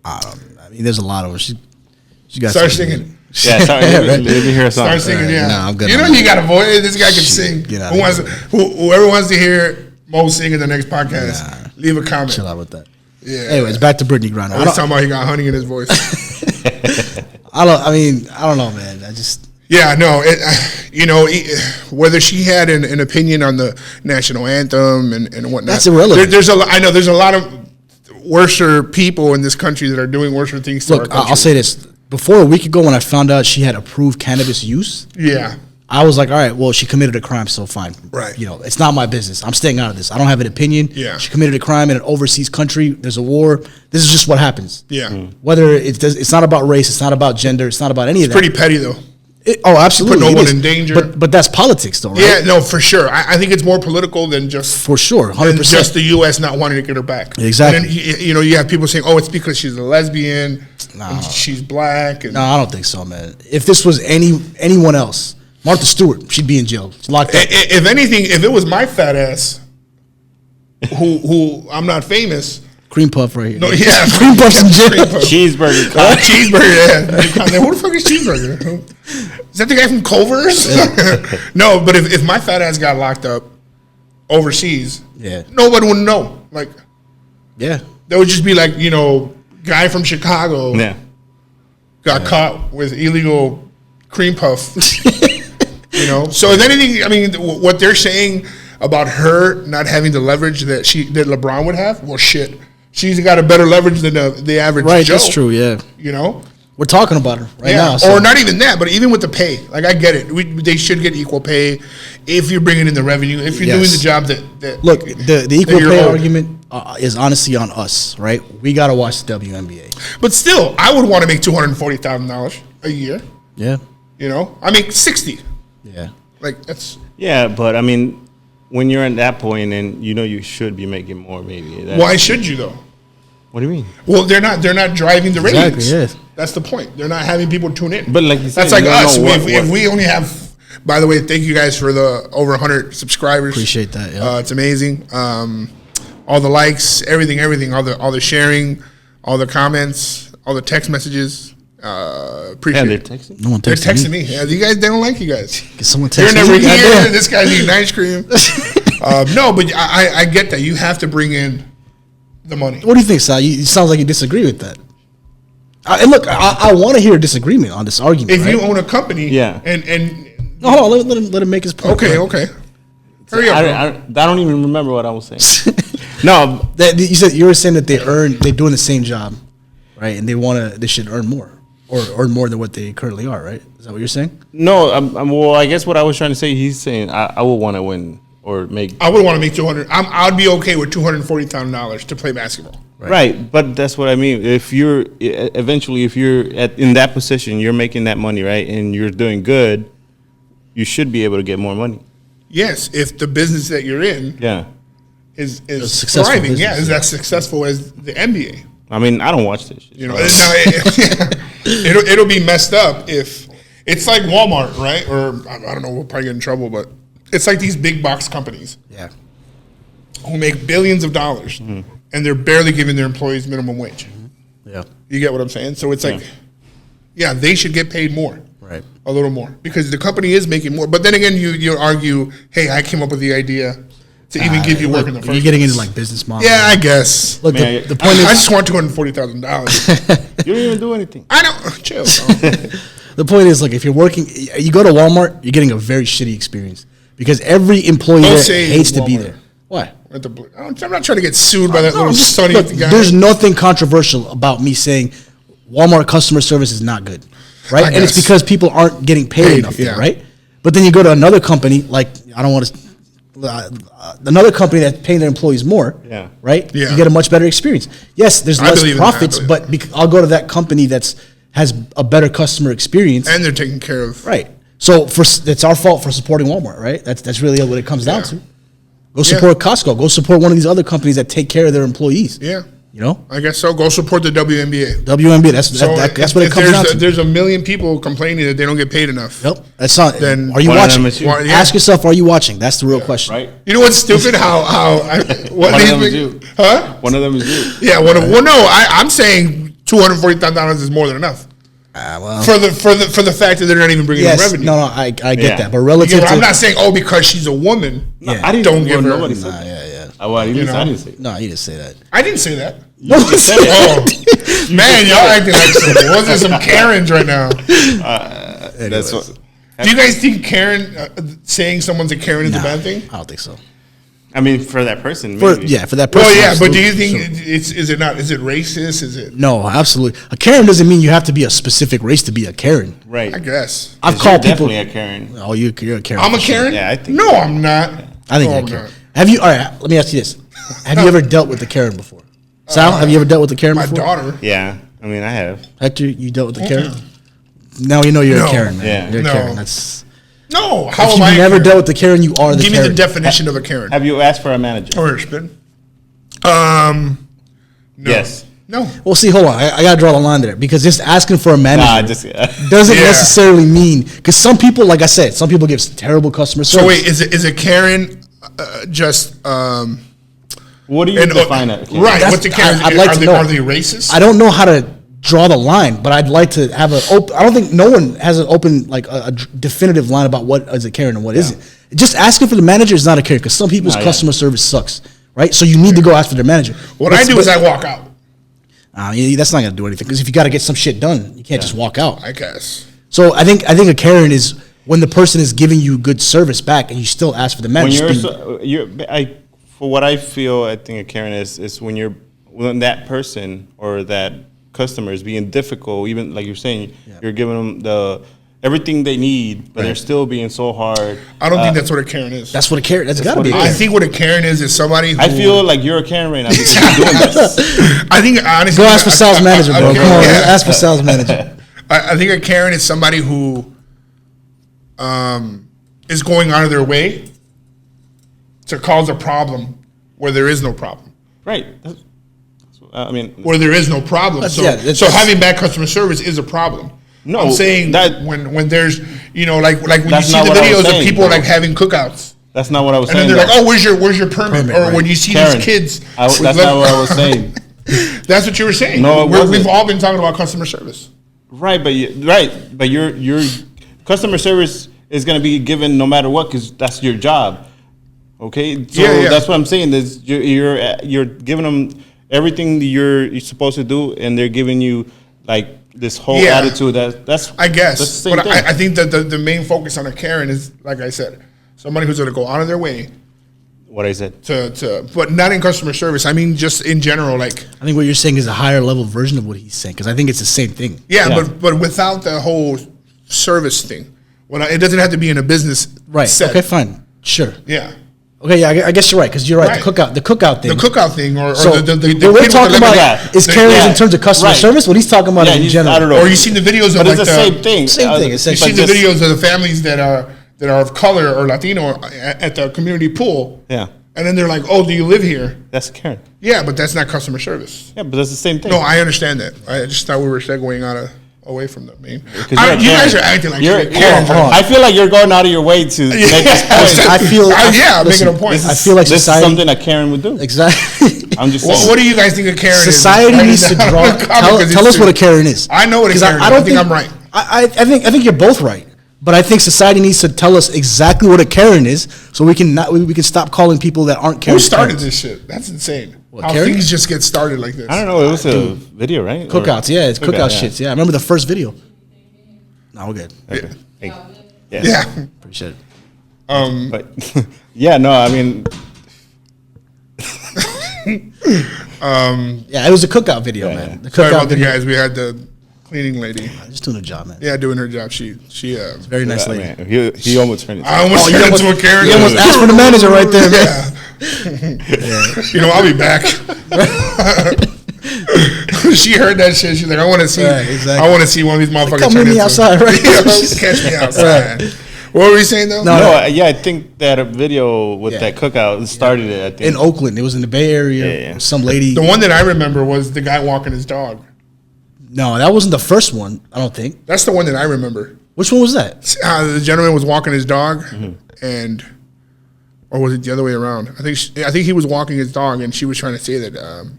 I mean, there's a lot of them. She got Start some- singing. Yeah, sorry. Let me hear a song. Start singing, yeah. Nah, I'm good you know on you that. got a voice. This guy can sing. get out Who of wants? Whoever wants to hear Mo sing in the next podcast, Nah. leave a comment. Chill out with that. Yeah. Anyways, back to Brittany Griner. I was talking about he got honey in his voice. I don't know, man. I just Yeah, no, whether she had an opinion on the national anthem and whatnot. That's irrelevant. I know there's a lot of worser people in this country that are doing worser things to our look. country. I'll say this. Before a week ago, when I found out she had approved cannabis use, Yeah, I was like, all right, well, she committed a crime, so fine. Right. You know, it's not my business. I'm staying out of this. I don't have an opinion. Yeah. She committed a crime in an overseas country. There's a war. This is just what happens. yeah. Whether it's not about race, it's not about gender, it's not about any of that. Pretty petty though. Absolutely. Put no it one is. in danger. But that's politics, though, right? Yeah, no, for sure. I think it's more political than just For sure, than 100%. just the U.S. not wanting to get her back. Exactly. And then, you have people saying, "Oh, it's because she's a lesbian, No. and she's black." And No, I don't think so, man. If this was anyone else, Martha Stewart, she'd be in jail. She's locked up. if anything, if it was my fat ass, who I'm not famous. Cream puff right here. No, yeah, Cream puff's in jail. Cream puff. Cheeseburger. Cheeseburger. Yeah. Who the fuck is Cheeseburger? Is that the guy from Culver's? No, but if my fat ass got locked up overseas, Yeah. nobody would know. Like, Yeah. they would just be like, guy from Chicago Yeah. got caught with illegal cream puff. So if anything, I mean, what they're saying about her not having the leverage that LeBron would have, well, shit, she's got a better leverage than the average Right, Joe. that's true, yeah. We're talking about her right now. So. Or not even that, but even with the pay, like I get it, they should get equal pay. if you're bringing in the revenue, if you're doing the job that look, the equal pay argument is honestly on us, right? We got to watch the WNBA. But still, I would want to make $240,000 a year. Yeah. You know, I make 60. Yeah. Like that's. Yeah, but I mean, when you're at that point, and you know you should be making more, maybe. Why should you though? What do you mean? Well, they're not driving the ratings. Exactly. Yes. That's the point. They're not having people tune in. But like you said, that's like us. If we only have. By the way, thank you guys for the over 100 subscribers. Appreciate that. Yeah. It's amazing. All the likes, everything, all the sharing, all the comments, all the text messages. Appreciate they're it. texting. No one They're texting texting me. Yeah, you guys, they don't like you guys. Get someone texting You're never me. here. This guy's eating ice cream. No, but I get that. You have to bring in the money. What do you think, Sal? It sounds like you disagree with that. And look, I want to hear a disagreement on this argument. If you own a company, and no, hold on, let him make his point. Okay. Hurry up. I don't even remember what I was saying. No, you were saying that they're doing the same job, right? And they should earn more, or earn more than what they currently are, right? Is that what you're saying? no. Well, I guess what I was trying to say, he's saying I would want to win or make. I would want to make 200. I'd be okay with $240,000 to play basketball. Right, but that's what I mean. If you're eventually, if you're in that position, you're making that money, right, and you're doing good, you should be able to get more money. Yes, if the business that you're in, is thriving, is that successful as the NBA? I mean, I don't watch this shit. You know, it'll be messed up if it's like Walmart, right? Or I don't know, we'll probably get in trouble, but it's like these big box companies, who make billions of dollars, and they're barely giving their employees minimum wage. Yeah, you get what I'm saying? So it's like, they should get paid more. Right. A little more because the company is making more. But then again, you argue, hey, I came up with the idea to even give you work in the first place. You're getting into like business model. Yeah, I guess. Look, Man, the point is, I just want $240,000. You don't even do anything. I don't. Chill. The point is, like, if you're working, you go to Walmart, you're getting a very shitty experience because every employee there hates to be there. Why? I'm not trying to get sued by that little sunny guy. There's nothing controversial about me saying Walmart customer service is not good. Right, and it's because people aren't getting paid enough there, right? But then you go to another company, like I don't want to, another company that's paying their employees more, right? Yeah. You get a much better experience. Yes, there's less profits, but I'll go to that company has a better customer experience, and they're taken care of, right? So it's our fault for supporting Walmart, right? That's really what it comes down to. Go support Costco. Go support one of these other companies that take care of their employees. Yeah. You know, I guess so. Go support the WNBA. That's what it comes down to. There's a million people complaining that they don't get paid enough. Yep, that's not. Then are you watching? Ask yourself, are you watching? That's the real question. Right. You know what's stupid? One of them is you. Huh? One of them is you. Yeah. Well, no. I'm saying $240,000 is more than enough. Well, for the fact that they're not even bringing in revenue. No, I get that, but relative, I'm not saying because she's a woman. No, I didn't give her. Nobody said that. I didn't say that. No, you didn't say that. I didn't say that. No, you said it. Man, y'all acting like wasn't some Karens right now. That's what. Do you guys think Karen saying someone's a Karen is a bad thing? I don't think so. I mean, for that person, maybe. For that person. Well, yeah, but do you think is it not? Is it racist? Is it? No, absolutely. A Karen doesn't mean you have to be a specific race to be a Karen. Right. I guess. I've called people definitely a Karen. Oh, you're a Karen. I'm a Karen. Yeah, I think. No, I'm not. I think you're a Karen. Have you? All right. Let me ask you this: have you ever dealt with a Karen before? Sal, have you ever dealt with a Karen before? My daughter. Yeah, I mean, I have. Hector, you dealt with a Karen? Now you know you're a Karen, man. Yeah. You're a Karen. That's. No, how if am I? You've never dealt with the Karen, you are the Karen. Give me the definition of a Karen. Have you asked for a manager? Or spin? No. Yes. No. Well, see, hold on. I got to draw the line there because just asking for a manager doesn't necessarily mean because some people, like I said, some people give terrible customer service. So wait, is a Karen just? What do you define it? Right. What's a Karen? I'd like to know. Are they racist? I don't know how to draw the line, but I'd like to have an open. I don't think no one has an open, like a definitive line about what is a Karen and what isn't. Just asking for the manager is not a Karen because some people's customer service sucks, right? So you need to go ask for their manager. What I do is I walk out. That's not going to do anything because if you got to get some shit done, you can't just walk out. I guess. So I think a Karen is when the person is giving you good service back and you still ask for the manager. For what I feel, I think a Karen is when that person or that customer is being difficult, even like you're saying, you're giving them everything they need, but they're still being so hard. I don't think that's what a Karen is. That's what a Karen. That's gotta be. I think what a Karen is somebody who. I feel like you're a Karen right now because you're doing this. I think honestly. Go ask for sales manager, bro. Okay, Come on, yeah. ask for sales manager. I think a Karen is somebody who is going out of their way to cause a problem where there is no problem. Right. I mean, where there is no problem. So having bad customer service is a problem. No, I'm saying that when there's, like when you see the videos of people like having cookouts. That's not what I was saying. And then they're like, oh, where's your permit? Or when you see Karen, these kids. that's not what I was saying. That's what you were saying. No, we've all been talking about customer service. Right, but your customer service is going to be given no matter what because that's your job. Okay, so that's what I'm saying. Is you're giving them everything that you're supposed to do, and they're giving you like this whole attitude. That's I guess. That's the same but thing. I think that the main focus on a Karen is, like I said, somebody who's going to go out of their way. What I said. But not in customer service. I mean, just in general, like. I think what you're saying is a higher level version of what he's saying because I think it's the same thing. Yeah. But without the whole service thing, it doesn't have to be in a business. Right. Set. Okay. Fine. Sure. Yeah. Okay, yeah, I guess you're right because you're right. The cookout thing. The cookout thing, or so the what we're talking about is Karen's in terms of customer service. What he's talking about is in general. I don't know. Or you see the videos of but it's the same thing. Same thing. You see the videos of the families that are of color or Latino at the community pool. Yeah. And then they're like, "Oh, do you live here?" That's Karen. Yeah, but that's not customer service. Yeah, but that's the same thing. No, I understand that. I just thought we were segueing away from the main. You guys are acting like I feel like you're going out of your way to make this point. I'm making a point. I feel like this is something that Karen would do. Exactly. I'm just saying. What do you guys think a Karen is? Society needs to draw. Tell us what a Karen is. I know what a Karen is. I don't think I'm right. I think you're both right. But I think society needs to tell us exactly what a Karen is, so we can stop calling people that aren't Karen. Who started this shit? That's insane. How things just get started like this. I don't know. It was a video, right? Cookouts, it's cookout shits. Yeah, I remember the first video. No, we're good. Okay. Yeah. Appreciate it. But yeah, no, I mean, yeah, it was a cookout video, man. The Sorry cookout about the video. guys. We had the cleaning lady. Just doing a job, man. Yeah, doing her job. She Very nice lady. Man, he almost turned it. I almost turned into a Karen. You almost asked for the manager right there, man. You know, I'll be back. She heard that shit. She's like, I want to see. Exactly. I want to see one of these motherfuckers. Come meet me outside, right? Catch me outside. What were you saying though? No, I think that a video with that cookout started it. I think in Oakland. It was in the Bay Area. Some lady. The one that I remember was the guy walking his dog. No, that wasn't the first one. I don't think. That's the one that I remember. Which one was that? The gentleman was walking his dog, or was it the other way around? I think he was walking his dog, and she was trying to say that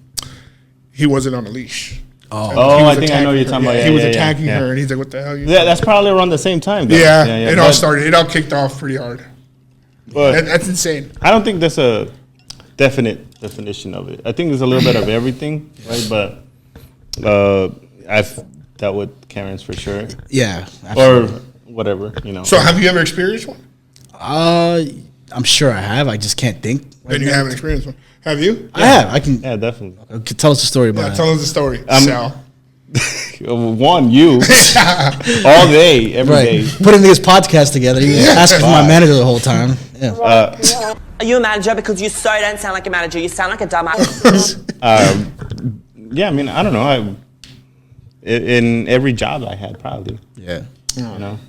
he wasn't on a leash. I think I know what you're talking about. He was attacking her, and he's like, "What the hell?" Yeah, that's probably around the same time. Though. Yeah, it all started. It all kicked off pretty hard. But that's insane. I don't think there's a definite definition of it. I think there's a little bit of everything, right? But I've dealt with Karens for sure. Yeah, absolutely. Or whatever, you know. So, have you ever experienced one? I'm sure I have. I just can't think. Then you haven't experienced one. Have you? I have. I can. Yeah, definitely. Okay, tell us a story about it. Tell us the story, Sal. One, you all day, every day. Putting this podcast together. You asking for my manager the whole time. Yeah. Are you a manager? Because you so don't sound like a manager. You sound like a dumbass. Yeah, I mean, I don't know. In every job I had, probably. Yeah. You know,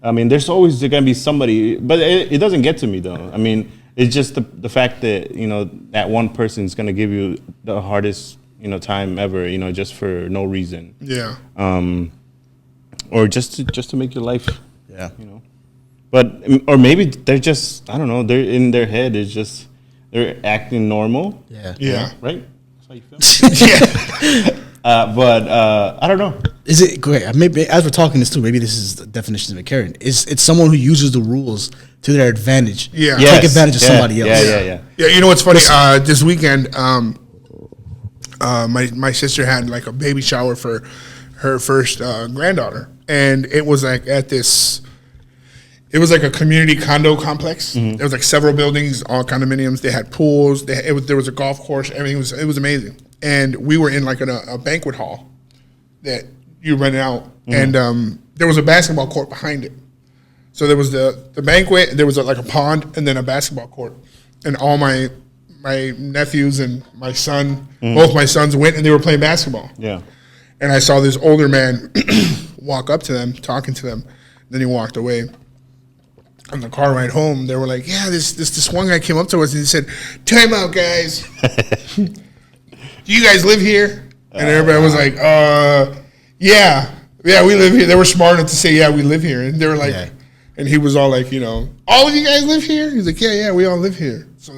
I mean, there's always going to be somebody, but it doesn't get to me though. I mean, it's just the fact that, you know, that one person's going to give you the hardest, you know, time ever, you know, just for no reason. Yeah. Or just to make your life, you know. But, or maybe they're just, I don't know, they're in their head, it's just, they're acting normal. Yeah. You know, right? That's how you feel? Yeah. But I don't know. Is it great? Maybe as we're talking this too, maybe this is the definition of a Karen. It's someone who uses the rules to their advantage. Yeah. Take advantage of somebody else. Yeah. Yeah, you know what's funny? This weekend, my sister had like a baby shower for her first granddaughter, and it was like at this. It was like a community condo complex. There was like several buildings, all condominiums. They had pools. There was a golf course. Everything was amazing. And we were in like a banquet hall that you rent out. And there was a basketball court behind it. So there was the banquet, there was like a pond, and then a basketball court. And all my nephews and my son, both my sons went, and they were playing basketball. Yeah. And I saw this older man walk up to them, talking to them. Then he walked away. On the car ride home, they were like, "Yeah, this one guy came up to us and he said, 'Time out, guys. Do you guys live here?' And everybody was like, yeah, we live here." They were smart enough to say, "Yeah, we live here." And they were like, and he was all like, "All of you guys live here?" He's like, "Yeah, we all live here." So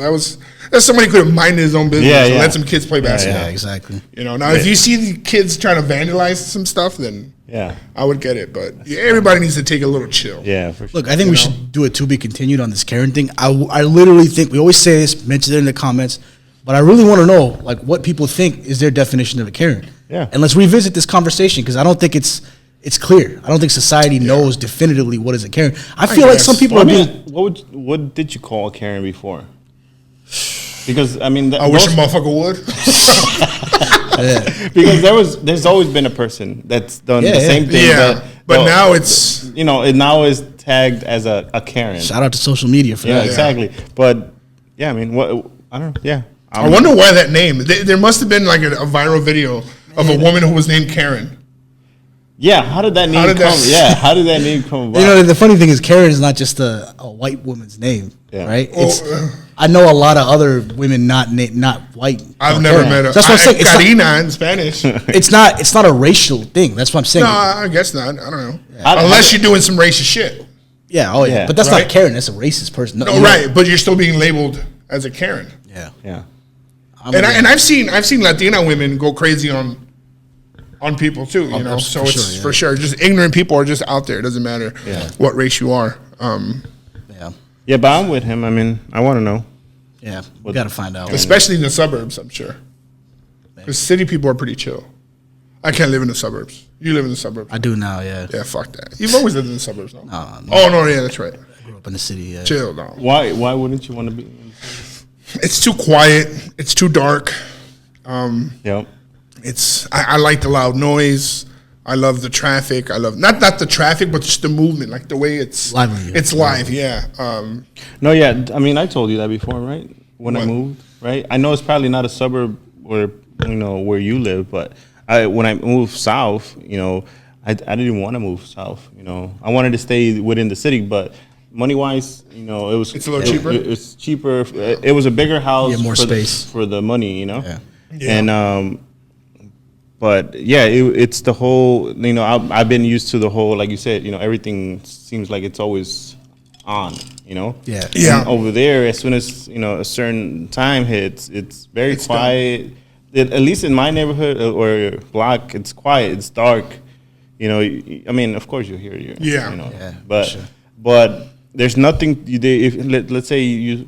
that's somebody who could have minded his own business and let some kids play basketball. Yeah, exactly. Now if you see the kids trying to vandalize some stuff, then I would get it. But everybody needs to take a little chill. Yeah, for sure. Look, I think we should do it to be continued on this Karen thing. I literally think, we always say this, mention it in the comments, but I really want to know like what people think is their definition of a Karen. Yeah. And let's revisit this conversation because I don't think it's clear. I don't think society knows definitively what is a Karen. I feel like some people are being. What did you call a Karen before? Because I mean, I wish a motherfucker would. Because there's always been a person that's done the same thing. Yeah, but now it's it now is tagged as a Karen. Shout out to social media for that. Yeah, exactly. But I mean, I don't know. Yeah, I wonder why that name. There must have been like a viral video of a woman who was named Karen. Yeah, how did that name come? Yeah, how did that name come about? The funny thing is, Karen is not just a white woman's name, right? I know a lot of other women not white. I've never met her. That's what I'm saying. Karina in Spanish. It's not a racial thing. That's what I'm saying. No, I guess not. I don't know. Unless you're doing some racist shit. Yeah. Oh yeah. But that's not Karen. That's a racist person. No, right. But you're still being labeled as a Karen. Yeah. Yeah. And I've seen Latina women go crazy on people too, So it's for sure. Just ignorant people are just out there. It doesn't matter what race you are. Yeah, but I'm with him. I mean, I want to know. Yeah, we got to find out. Especially in the suburbs, I'm sure. Because city people are pretty chill. I can't live in the suburbs. You live in the suburbs. I do now, yeah. Yeah, fuck that. You've always lived in the suburbs, no? No. Oh, no, yeah, that's right. I grew up in the city, yeah. Chill, no. Why wouldn't you want to be in the city? It's too quiet. It's too dark. Yep. I like the loud noise. I love the traffic. I love not the traffic, but just the movement, like the way it's lively. It's live, yeah. No, yeah. I mean, I told you that before, right? When I moved, right? I know it's probably not a suburb where where you live, but when I moved south, I didn't want to move south. I wanted to stay within the city, but money wise, it's a little cheaper. It's cheaper. It was a bigger house, more space for the money, Yeah. And but yeah, it's the whole. I've been used to the whole, like you said. Everything seems like it's always on. Yeah. And over there, as soon as a certain time hits, it's very quiet. At least in my neighborhood or block, it's quiet. It's dark. I mean, of course you hear you. Yeah. But there's nothing. Let's say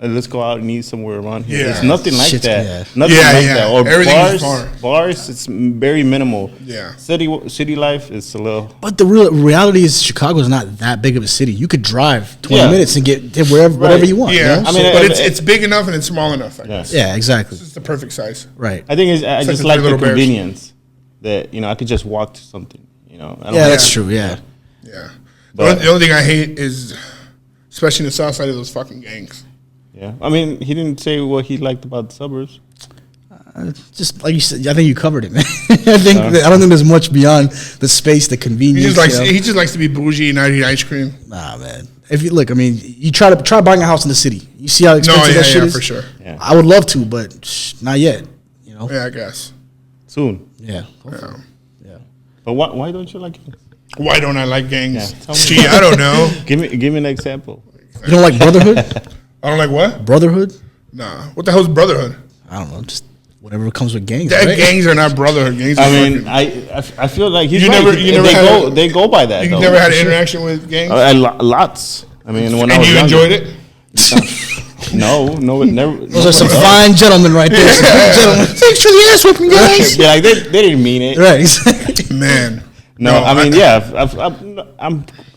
let's go out and eat somewhere around here. Yeah. There's nothing like that. Yeah. Nothing like that. Or Everything's bars, it's very minimal. Yeah. City life is a little. But the real reality is Chicago is not that big of a city. You could drive 20 minutes and get to whatever you want. Yeah. I mean, but it's big enough and it's small enough, I guess. Yeah, exactly. It's the perfect size. Right. I think I just like the Little Bears. convenience that I could just walk to something. I don't Yeah, that's true. Yeah. Yeah. But- The only thing I hate is, especially in the south side, of those fucking gangs. Yeah, I mean, he didn't say what he liked about the suburbs. Just like you said, I think you covered it, man. I don't think there's much beyond the space, the convenience. He just likes to be bougie and not eat ice cream. Nah, man. If you look, I mean, you try buying a house in the city. You see how expensive that shit is? for sure. Yeah. I would love to, but not yet. Yeah, I guess. Soon. Yeah. Yeah. But why don't you like it? Why don't I like gangs? Yeah, tell me. Gee, I don't know. Give me an example. You don't like Brotherhood? I don't like what? Brotherhood? Nah. What the hell's brotherhood? I don't know. Just whatever comes with gangs. That right? gangs are not brotherhood. Gangs are I mean, fucking- I feel like he's You right. never They go by that. you though, never had for an sure. interaction with gangs? Lots. I mean, when I And was you younger. enjoyed it? No, never. Those are some fine gentlemen right there. Some good gentlemen. Thanks for the ass whipping, guys. Yeah, like they didn't mean it. Right, exactly. Man. No, I mean,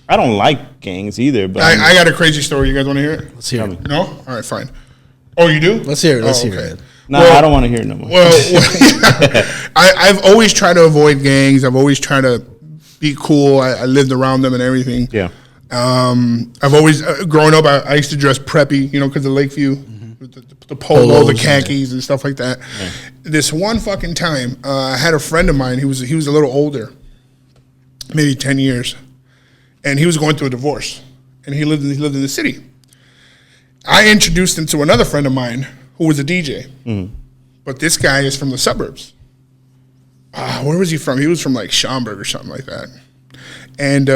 I don't like gangs either. But I got a crazy story. You guys want to hear it? Let's hear it. No? All right, fine. Oh, you do? Let's hear it. Let's Oh, hear okay. it. no, Well- I don't want to hear it no more. Well, I've always tried to avoid gangs. I've always tried to be cool. I lived around them and everything. Yeah. I've always, growing up, I used to dress preppy, because of Lakeview, the polo, the khakis and stuff like that. Yeah. This one fucking time, I had a friend of mine, he was a little older, maybe 10 years, and he was going through a divorce, and he lived in the city. I introduced him to another friend of mine who was a DJ, but this guy is from the suburbs. Where was he from? He was from like Schaumburg or something like that. And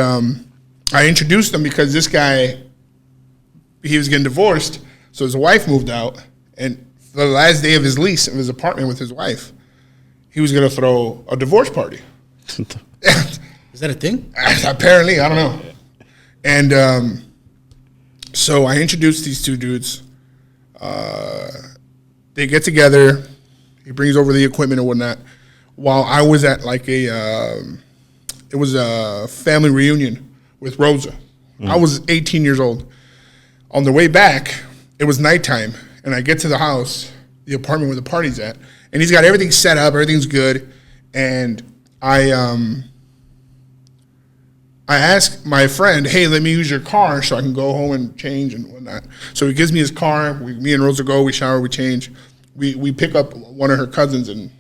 I introduced him because this guy, he was getting divorced, so his wife moved out, and for the last day of his lease of his apartment with his wife, he was going to throw a divorce party. Is that a thing? Apparently, I don't know. And so I introduced these two dudes. They get together. He brings over the equipment and whatnot. While I was at like it was a family reunion with Rosa. I was 18 years old. On the way back, it was nighttime, and I get to the house, the apartment where the party's at, and he's got everything set up, everything's good, and I asked my friend, hey, let me use your car so I can go home and change and whatnot. So he gives me his car. Me and Rosa go. We shower. We change. We pick up one of her cousins, and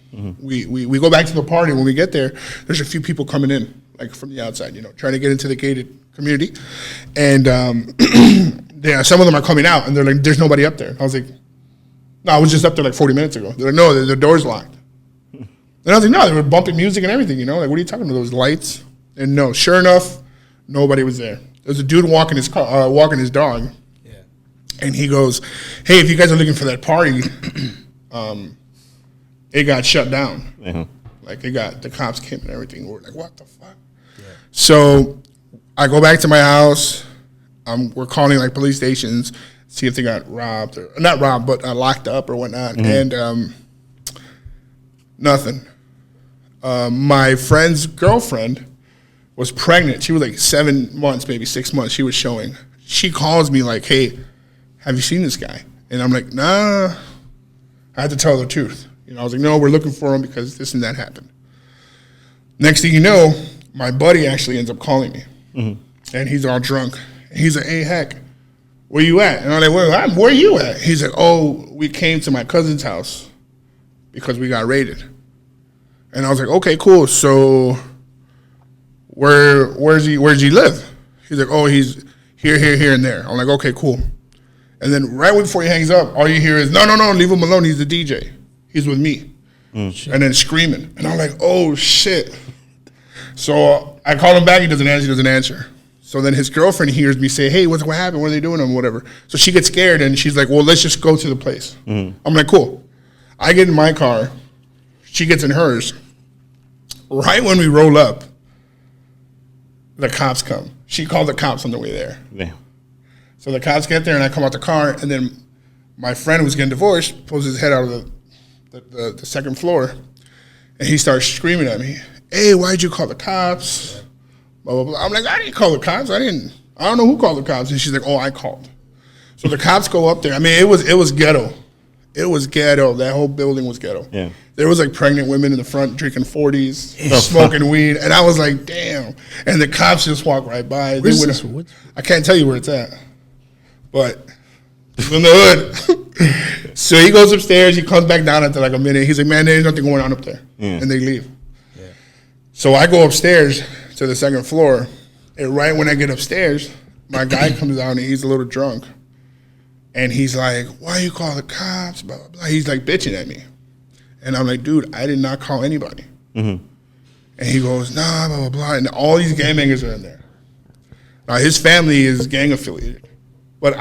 we go back to the party. When we get there, there's a few people coming in, like from the outside, trying to get into the gated community. And some of them are coming out, and they're like, there's nobody up there. I was like, no, I was just up there like 40 minutes ago. They're like, no, the door's locked. And I was like, no, they were bumping music and everything, like, what are you talking about, those lights? And no, sure enough, nobody was there. There's a dude walking his car, walking his dog, and he goes, "Hey, if you guys are looking for that party, it got shut down. Like the cops came and everything. We're like, what the fuck?" Yeah. So I go back to my house. We're calling like police stations, see if they got robbed or not robbed, but locked up or whatnot, and nothing. My friend's girlfriend was pregnant. She was like 7 months, maybe 6 months. She was showing. She calls me like, "Hey, have you seen this guy?" And I'm like, "Nah." I had to tell her the truth. I was like, "No, we're looking for him because this and that happened." Next thing you know, my buddy actually ends up calling me, and he's all drunk. And he's like, "Hey, Heck, where you at?" And I'm like, where are you at? He's like, "Oh, we came to my cousin's house because we got raided." And I was like, "Okay, cool. So where's he live?" He's like, "Oh, he's here, and there." I'm like, "Okay, cool." And then right before he hangs up, all you hear is, no, leave him alone. He's the DJ. He's with me." And then screaming. And I'm like, oh, shit. So I call him back. He doesn't answer. So then his girlfriend hears me say, "Hey, what happened? What are they doing?" And whatever. So she gets scared, and she's like, "Well, let's just go to the place." I'm like, cool. I get in my car. She gets in hers. Right when we roll up, the cops come. She called the cops on the way there. Yeah. So the cops get there, and I come out the car, and then my friend who's getting divorced pulls his head out of the second floor, and he starts screaming at me, "Hey, why'd you call the cops?" Blah, blah, blah. I'm like, "I didn't call the cops. I don't know who called the cops." And she's like, "Oh, I called." So the cops go up there. I mean, it was ghetto. It was ghetto. That whole building was ghetto. Yeah. There was like pregnant women in the front drinking 40s, smoking weed, and I was like, damn. And the cops just walk right by. Where's this? I can't tell you where it's at, but it's in the hood. So he goes upstairs. He comes back down after like a minute. He's like, "Man, there's nothing going on up there," and they leave. Yeah. So I go upstairs to the second floor, and right when I get upstairs, my guy comes out and he's a little drunk. And he's like, "Why you call the cops?" Blah, blah, blah. He's like bitching at me. And I'm like, "Dude, I did not call anybody." And he goes, "Nah, blah, blah, blah." And all these gangbangers are in there. Now, his family is gang affiliated. But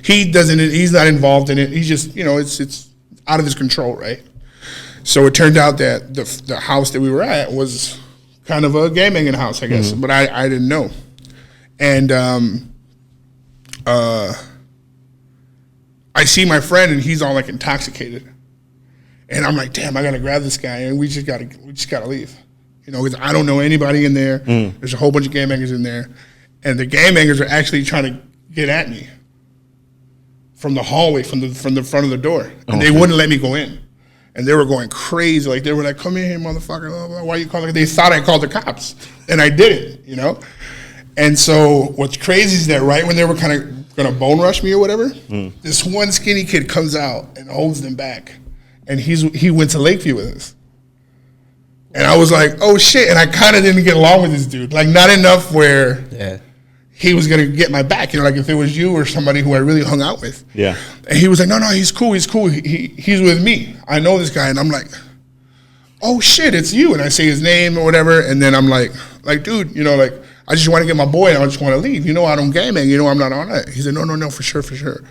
he's not involved in it. He's just, it's out of his control, right? So it turned out that the house that we were at was kind of a gangbanging house, I guess. But I didn't know. And I see my friend, and he's all like intoxicated, and I'm like, "Damn, I gotta grab this guy, and we just gotta leave," because I don't know anybody in there. There's a whole bunch of gangbangers in there, and the gangbangers are actually trying to get at me from the hallway, from the front of the door, and they wouldn't let me go in. And they were going crazy. Like, they were like, come in here, motherfucker. Blah, blah. Why you calling? They thought I called the cops. And I didn't, you know? And so what's crazy is that right when they were kind of going to bone rush me or whatever, this one skinny kid comes out and holds them back. And he went to Lakeview with us. And I was like, oh, shit. And I kind of didn't get along with this dude. Like, not enough where he was going to get my back. You know, like if it was you or somebody who I really hung out with. Yeah. And he was like, no, he's cool. He's with me. I know this guy. And I'm like, oh, shit, it's you. And I say his name or whatever. And then I'm like, dude, you know, like, I just want to get my boy and I just want to leave. You know, I don't gangbang. You know, I'm not on that. He said, no, for sure.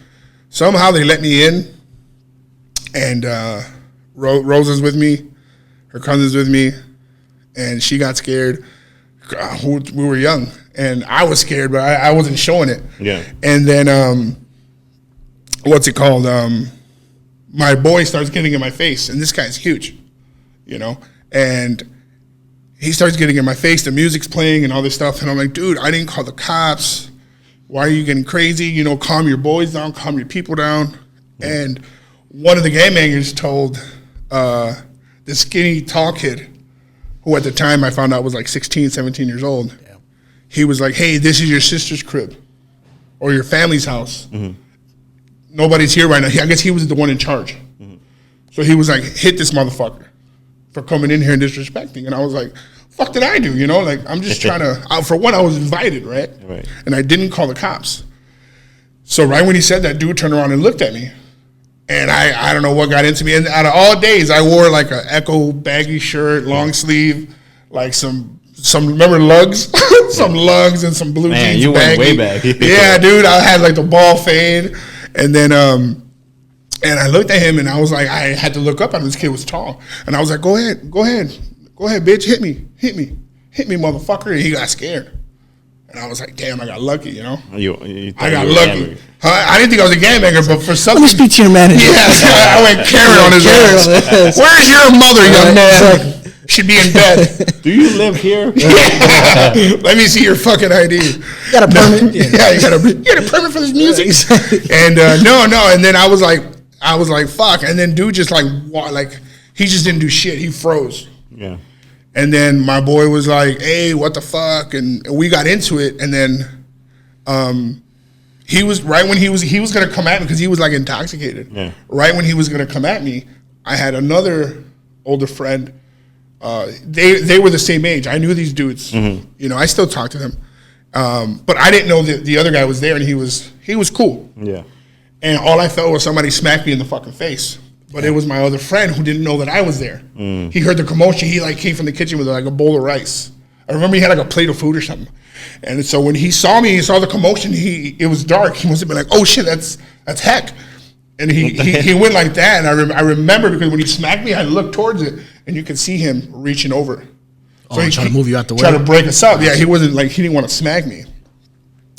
Somehow they let me in. And Rosa's with me. Her cousin's with me. And she got scared. We were young. And I was scared, but I wasn't showing it. Yeah. And then, what's it called? My boy starts getting in my face. And this guy's huge, you know. And he starts getting in my face. The music's playing and all this stuff. And I'm like, dude, I didn't call the cops. Why are you getting crazy? You know, calm your boys down, calm your people down. And one of the gangbangers told this skinny, tall kid, who at the time I found out was like 16, 17 years old. Yeah. He was like, hey, this is your sister's crib or your family's house. Nobody's here right now. I guess he was the one in charge. So he was like, hit this motherfucker for coming in here and disrespecting. And I was like, fuck did I do? You know, like, I'm just trying to, for one, I was invited, right? And I didn't call the cops. So right when he said that, dude turned around and looked at me. And I don't know what got into me. And out of all days, I wore like an Echo baggy shirt, long sleeve, like some remember lugs? Some lugs and some blue jeans you baggy. Went way back. Yeah, dude, I had like the ball fade. And then, and I looked at him and I was like, I had to look up at him. This kid was tall. And I was like, go ahead, bitch, hit me, motherfucker. And he got scared. And I was like, damn, I got lucky, you know? I got lucky. I didn't think I was a gangbanger, but for something. Let me speak to your manager. Yes, I went Karen on his ass. Where's your mother, young man? Should be in bed. Do you live here? Let me see your fucking ID. You got a permit? Yeah, you got a permit for this music? And no. And then I was like, fuck. And then dude just like he just didn't do shit. He froze. Yeah. And then my boy was like, hey, what the fuck? And we got into it. And then he was right when he was going to come at me because he was like intoxicated. Yeah. Right when he was going to come at me, I had another older friend. They were the same age. I knew these dudes. Mm-hmm. You know, I still talk to them. But I didn't know that the other guy was there, and he was cool. Yeah. And all I felt was somebody smacked me in the fucking face. But it was my other friend who didn't know that I was there. Mm. He heard the commotion. He like came from the kitchen with like a bowl of rice. I remember he had like a plate of food or something. And so when he saw me, he saw the commotion. It was dark. He must have been like, "Oh shit, that's Heck." And he went like that. And I remember because when he smacked me, I looked towards it, and you could see him reaching over. So he trying to move you out the way, trying to break us up. Yeah, he wasn't like he didn't want to smack me.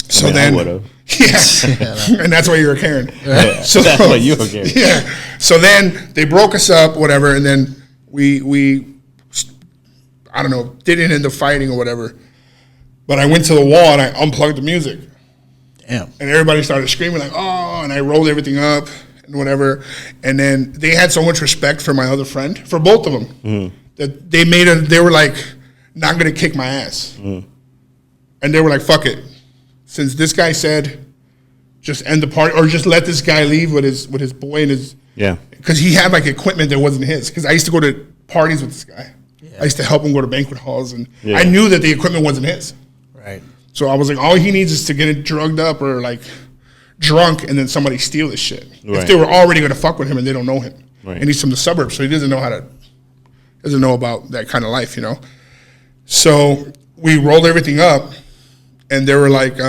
So then, and that's why you're a Karen. Yeah. So that's why you're a Karen. Yeah. So then they broke us up, whatever, and then we I don't know, didn't end up fighting or whatever. But I went to the wall and I unplugged the music. Damn. And everybody started screaming like, oh, and I rolled everything up and whatever. And then they had so much respect for my other friend, for both of them, that they were like, not gonna kick my ass. And they were like, fuck it. Since this guy said, just end the party, or just let this guy leave with his boy and his, because he had like equipment that wasn't his. Because I used to go to parties with this guy. Yeah. I used to help him go to banquet halls, and I knew that the equipment wasn't his. Right. So I was like, all he needs is to get it drugged up or like drunk, and then somebody steal this shit. Right. If they were already going to fuck with him and they don't know him, and he's from the suburbs, so he doesn't know about that kind of life, you know. So we rolled everything up. And they were like,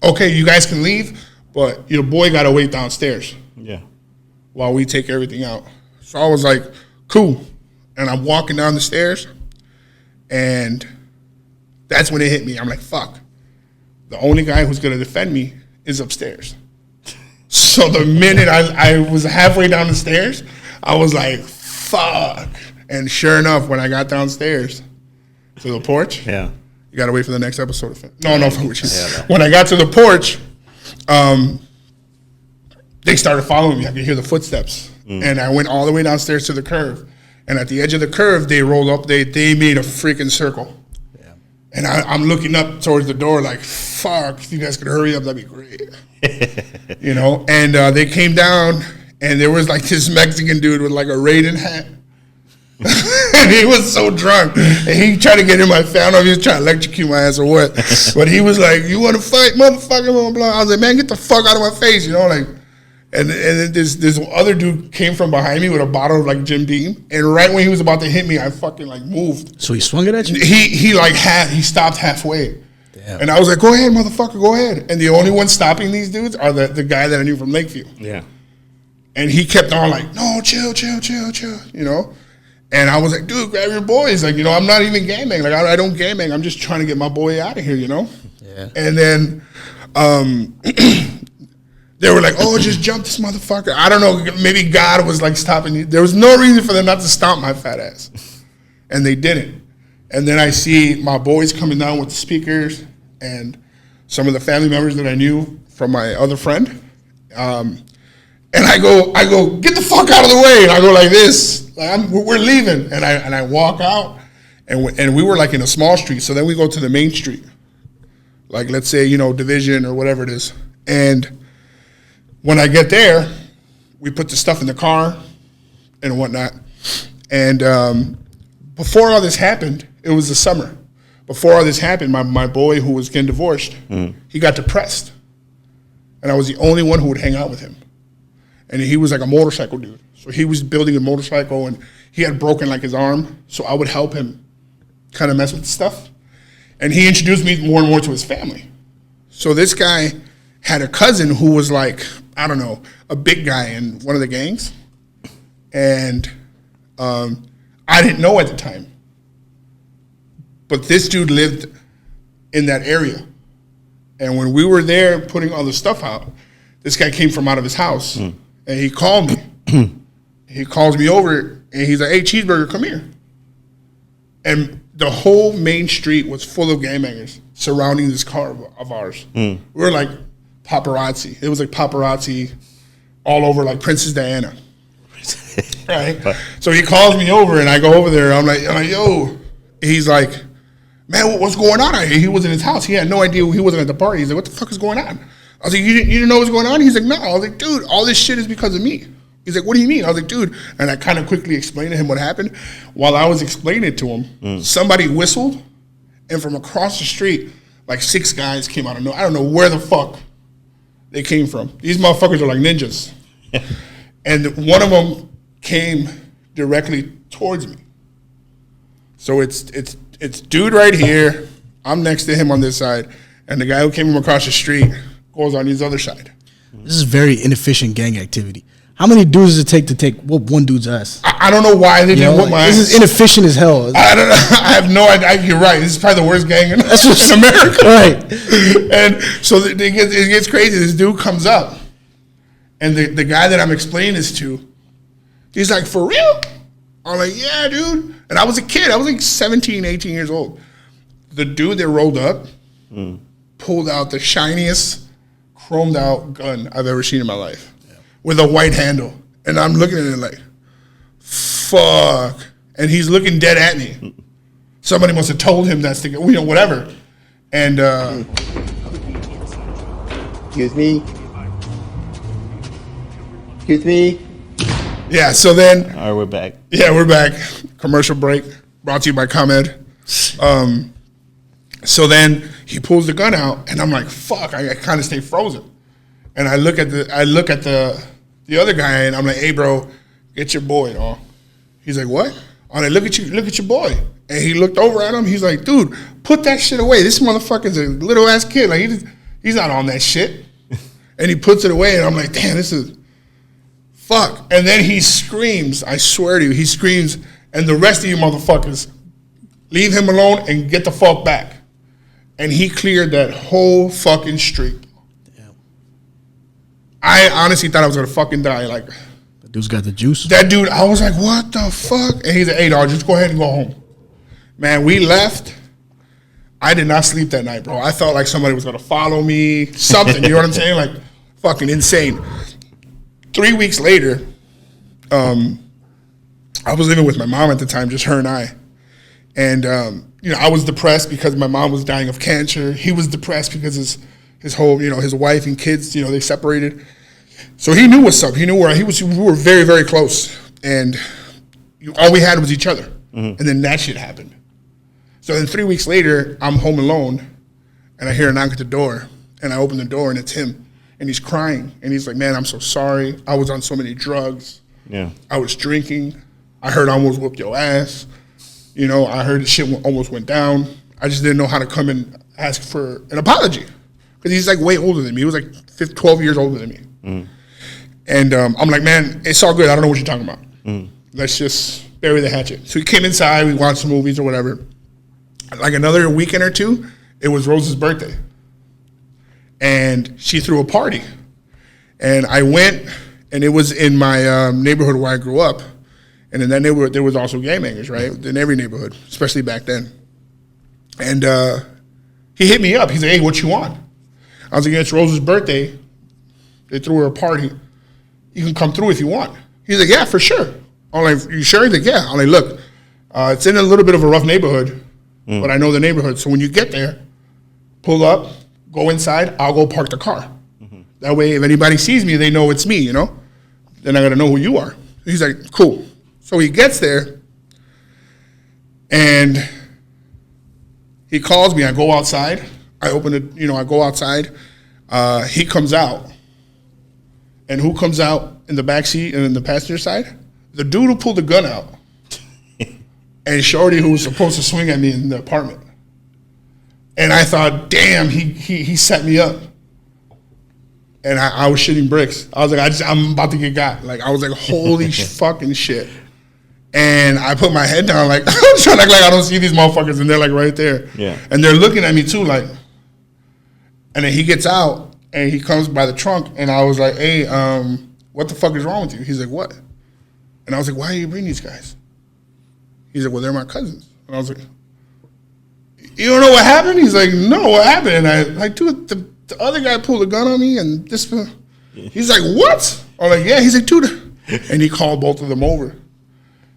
okay, you guys can leave, but your boy got to wait downstairs. Yeah. While we take everything out. So I was like, cool. And I'm walking down the stairs, and that's when it hit me. I'm like, fuck. The only guy who's going to defend me is upstairs. So the minute I was halfway down the stairs, I was like, fuck. And sure enough, when I got downstairs to the porch, you gotta wait for the next episode. No. When I got to the porch, they started following me. I could hear the footsteps. And I went all the way downstairs to the curve. And at the edge of the curve, they rolled up. They made a freaking circle. Yeah. And I'm looking up towards the door like, fuck, if you guys could hurry up, that'd be great. You know? And they came down, and there was like this Mexican dude with like a Raiden hat. And he was so drunk. And he tried to get in my family. He was trying to electrocute my ass or what. But he was like, you want to fight, motherfucker, blah, blah, blah. I was like, man, get the fuck out of my face, you know? Like, and then this other dude came from behind me with a bottle of like Jim Beam. And right when he was about to hit me, I fucking like moved. So he swung it at you? He stopped halfway. Damn. And I was like, go ahead, motherfucker, go ahead. And the only one stopping these dudes are the guy that I knew from Lakeview. Yeah. And he kept on like, no, chill, you know? And I was like, dude, grab your boys. Like, you know, I'm not even gangbang. Like, I don't gangbang. I'm just trying to get my boy out of here, you know? Yeah. And then they were like, oh, just jump this motherfucker. I don't know. Maybe God was like stopping you. There was no reason for them not to stomp my fat ass. And they didn't. And then I see my boys coming down with the speakers and some of the family members that I knew from my other friend. And I go, get the fuck out of the way. And I go like this. Like, we're leaving. And I walk out. And we were like in a small street. So then we go to the main street. Like, let's say, you know, Division or whatever it is. And when I get there, we put the stuff in the car and whatnot. And before all this happened, it was the summer. Before all this happened, my boy who was getting divorced, he got depressed. And I was the only one who would hang out with him. And he was like a motorcycle dude. So he was building a motorcycle and he had broken like his arm. So I would help him kind of mess with the stuff. And he introduced me more and more to his family. So this guy had a cousin who was like, I don't know, a big guy in one of the gangs. And I didn't know at the time. But this dude lived in that area. And when we were there putting all the stuff out, this guy came from out of his house. And he called me. He calls me over and he's like, hey, Cheeseburger, come here. And the whole main street was full of gangbangers surrounding this car of ours. We were like paparazzi. It was like paparazzi all over like Princess Diana. Right? So he calls me over and I go over there. I'm like, yo. He's like, man, what's going on out here? He was in his house. He had no idea he wasn't at the party. He's like, what the fuck is going on? I was like, you didn't know what's going on? He's like, no. I was like, dude, all this shit is because of me. He's like, what do you mean? I was like, dude. And I kind of quickly explained to him what happened. While I was explaining it to him, somebody whistled, and from across the street, like 6 guys came out of nowhere. I don't know where the fuck they came from. These motherfuckers are like ninjas. And one of them came directly towards me. So it's dude right here. I'm next to him on this side. And the guy who came from across the street goes on his other side. This is very inefficient gang activity. How many dudes does it take whoop one dude's ass? I don't know why they didn't whoop my ass. This is inefficient as hell. I don't know. I have no idea. You're right. This is probably the worst gang in America. Right. And so it gets crazy. This dude comes up. And the guy that I'm explaining this to, he's like, for real? I'm like, yeah, dude. And I was a kid. I was like 17, 18 years old. The dude that rolled up pulled out the shiniest, chromed out gun I've ever seen in my life. With a white handle. And I'm looking at it like, fuck. And he's looking dead at me. Somebody must have told him that's the, you know, whatever. And, Excuse me? Excuse me? Yeah, so then. All right, we're back. Yeah, we're back. Commercial break. Brought to you by ComEd. So then he pulls the gun out, and I'm like, fuck, I kind of stay frozen. And I look at the other guy, and I'm like, hey, bro, get your boy, dog. He's like, what? I'm like, look at your boy. And he looked over at him. He's like, dude, put that shit away. This motherfucker's a little ass kid. Like he's not on that shit. And he puts it away, and I'm like, damn, this is fuck. And then he screams. I swear to you, he screams. And the rest of you motherfuckers, leave him alone and get the fuck back. And he cleared that whole fucking street. I honestly thought I was gonna fucking die. Like, that dude's got the juice. That dude, I was like, what the fuck? And he's like, hey, dog, just go ahead and go home. Man, we left. I did not sleep that night, bro. I felt like somebody was gonna follow me, something. You know what I'm saying? Like, fucking insane. 3 weeks later, I was living with my mom at the time, just her and I. And, I was depressed because my mom was dying of cancer. He was depressed because his whole, his wife and kids, they separated. So he knew what's up. He knew where he was. We were very, very close. And all we had was each other. And then that shit happened. So then 3 weeks later, I'm home alone, and I hear a knock at the door. And I open the door, and it's him. And he's crying. And he's like, man, I'm so sorry. I was on so many drugs. Yeah. I was drinking. I heard I almost whooped your ass. I heard the shit almost went down. I just didn't know how to come and ask for an apology. Because he's like way older than me. He was like 12 years older than me. And I'm like, man, it's all good. I don't know what you're talking about. Let's just bury the hatchet. So he came inside. We watched some movies or whatever. Like another weekend or two, it was Rosa's birthday. And she threw a party. And I went, and it was in my neighborhood where I grew up. And in that neighborhood, there was also gangbangers, right? In every neighborhood, especially back then. And he hit me up. He's like, hey, what you want? I was like, it's Rosa's birthday. They threw her a party. You can come through if you want. He's like, yeah, for sure. I'm like, you sure? He's like, yeah. I'm like, look, it's in a little bit of a rough neighborhood, but I know the neighborhood. So when you get there, pull up, go inside. I'll go park the car. That way, if anybody sees me, they know it's me, Then I got to know who you are. He's like, cool. So he gets there, and he calls me. I go outside. I open it, I go outside. He comes out. And who comes out in the back seat and in the passenger side? The dude who pulled the gun out. And Shorty, who was supposed to swing at me in the apartment. And I thought, damn, he set me up. And I was shitting bricks. I was like, I'm about to get got. Like, I was like, holy fucking shit. And I put my head down, like, I'm trying to act like I don't see these motherfuckers, and they're like right there. Yeah. And they're looking at me too, like. And then he gets out, and he comes by the trunk, and I was like, hey, what the fuck is wrong with you? He's like, what? And I was like, why are you bringing these guys? He's like, well, they're my cousins. And I was like, you don't know what happened? He's like, no, what happened? And I like, dude, the other guy pulled a gun on me, and this. He's like, what? I'm like, yeah. He's like, dude. And he called both of them over.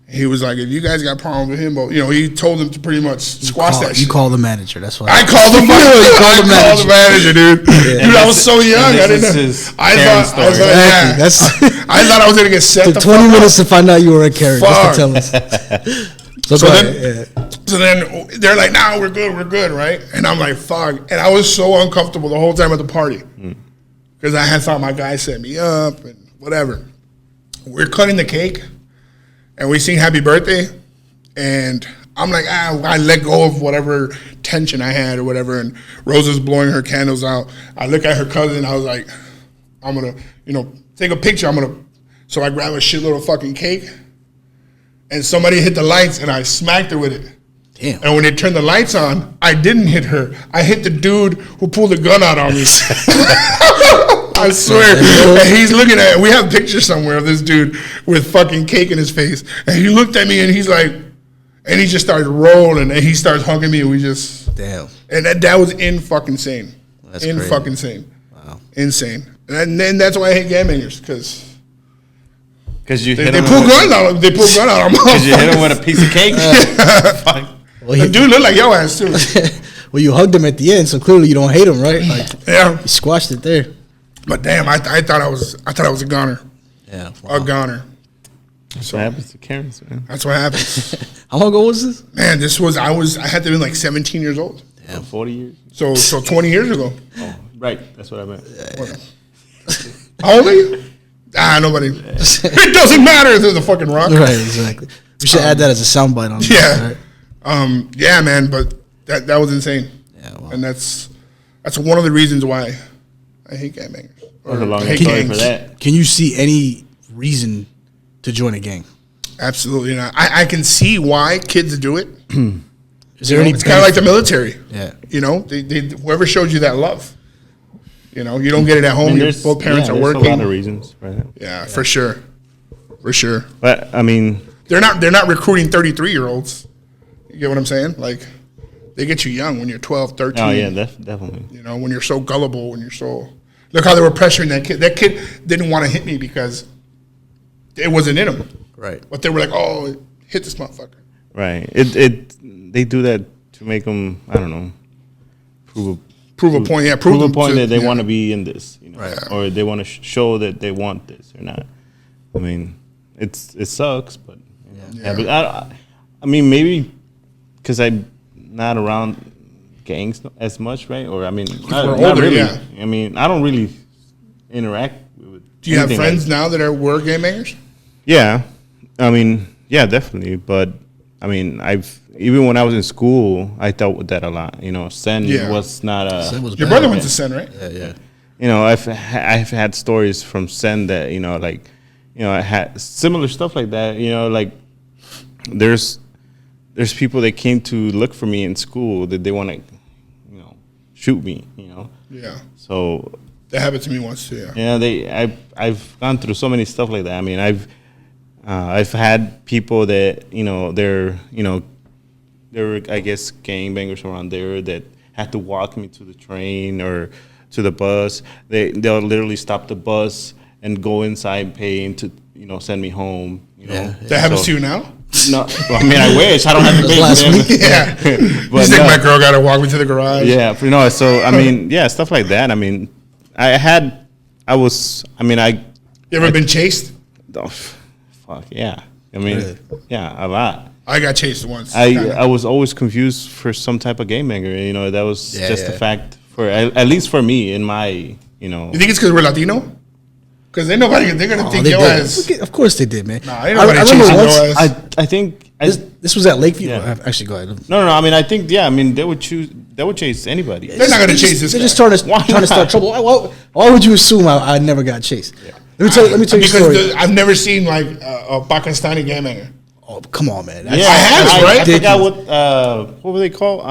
He was like, if you guys got problems with him, but he told them to pretty much squash that shit. You called the manager, that's why. I called the manager, dude. Yeah. Dude, I was so young. I didn't know. I thought I was going to get set the 20 minutes to find out you were a Karen, just to tell us. So then they're like, nah, we're good, right? And I'm like, fuck. And I was so uncomfortable the whole time at the party. Because I had thought my guy set me up and whatever. We're cutting the cake. And we sing happy birthday, and I'm like, I let go of whatever tension I had or whatever, and Rosa's blowing her candles out. I look at her cousin, I was like, I'm going to, take a picture. So I grab a shitload of fucking cake, and somebody hit the lights, and I smacked her with it. Damn. And when they turned the lights on, I didn't hit her. I hit the dude who pulled the gun out on me. I swear. And he's looking at it. We have pictures somewhere of this dude with fucking cake in his face. And he looked at me and he's like, and he just started rolling and he starts hugging me and we just. Damn. And that was fucking insane. That's crazy. Fucking insane. Wow. Insane. And then that's why I hate gangbangers, because. Because you hit they pull gun out. They pull gun out on because you hit him with a piece of cake. Well, the dude looked like your ass too. Well, you hugged him at the end, so clearly you don't hate him, right? Like, yeah, you squashed it there. But damn, I thought I was a goner. Yeah, wow. A goner. That's what happens to Karens, man. That's what happens. How long ago was this? Man, I had to be like 17 years old. Yeah, 40 years. So 20 years ago. Oh, right. That's what I meant. Yeah. How old are you? Nobody. It doesn't matter if there's a fucking rock. Right, exactly. We should add that as a soundbite on. Yeah. Right? Yeah, man. But that was insane. Yeah. Wow. And that's one of the reasons why I hate gangbangers. There's a long story for that. Can you see any reason to join a gang? Absolutely not. I can see why kids do it. Is there any? It's kind of like the military. Yeah. Whoever showed you that love. You don't get it at home. Both parents are working. There's a lot of reasons, right? Yeah, for sure. For sure. But I mean, they're not recruiting 33-year-olds. You get what I'm saying? Like, they get you young when you're 12, 13. Oh yeah, definitely. When you're so gullible, look how they were pressuring that kid. That kid didn't want to hit me because it wasn't in them. Right. But they were like, oh, hit this motherfucker. Right. They do that to make them, I don't know, prove a point. Yeah, prove a point that they want to be in this, you know, Right. or they want to show that they want this or not. I mean, it sucks, but but I mean, maybe because I'm not around gangs as much, right? Or I mean, not older, really. yeah. I mean, I don't really interact with. Do you have anything friends like, now that were game bangers? Yeah, I mean, yeah, definitely. But I mean, even when I was in school, I dealt with that a lot. You know, Sen was not a. Sen was Your bad. brother went to Sen, right? Yeah. You know, I've had stories from Sen that, you know, like, you know, I had similar stuff like that. You know, like there's people that came to look for me in school that they want to, you know, shoot me. You know. Yeah. So That happened to me once too. yeah, I've gone through so many stuff like that. I mean, I've had people that, you know, there were, I guess, gangbangers around there that had to walk me to the train or to the bus. They'll literally stop the bus and go inside and pay to, you know, send me home. You know, That happens to you now? No, well, I mean, I wish I don't have to pay Last for them. week? Yeah. But You think no. my girl got to walk me to the garage? Yeah, you know, so I mean, yeah, stuff like that. I mean, I You ever been chased? oh, fuck yeah. I mean, Really? yeah, a lot. I got chased once. I was always confused for some type of game banger. You know, that was just a fact for at least for me in my, you know. You think it's because we're Latino? Because they're gonna think they your did. ass. Of course they did, man. Nah, ain't nobody I chasing remember your once. ass. I think This was at Lakeview. Yeah. Actually, go ahead. no. I mean, I think I mean they would chase anybody. They're not gonna chase this They're guy. just trying to start trouble. Why would you assume I never got chased? Let me tell you a because story. I've never seen like a Pakistani game banger. Oh, come on, man. Yeah, I have it, right? I forgot what were they called?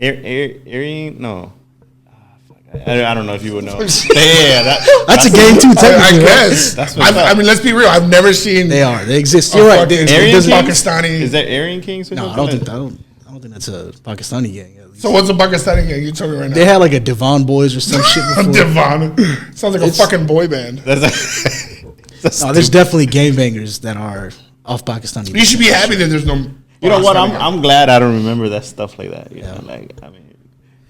Aryan? No. I don't know if you would know. Yeah, That's a game too, I technically. right? guess. That's what's up. I mean, let's be real. I've never seen. They are. They exist. a You're right. fucking- They- Aryan this Kings? Pakistani. Is that Aryan Kings or No, something? I don't think that's a Pakistani gang. At least. So what's a Pakistani gang? You tell me right now. They had like a Devon Boys or some shit before. Devon. Sounds like a fucking boy band. That's No, there's definitely gang bangers that are off Pakistani. You should be happy that there's no. You know what? Pakistani gang. I'm glad I don't remember that stuff like that. You know, like I mean,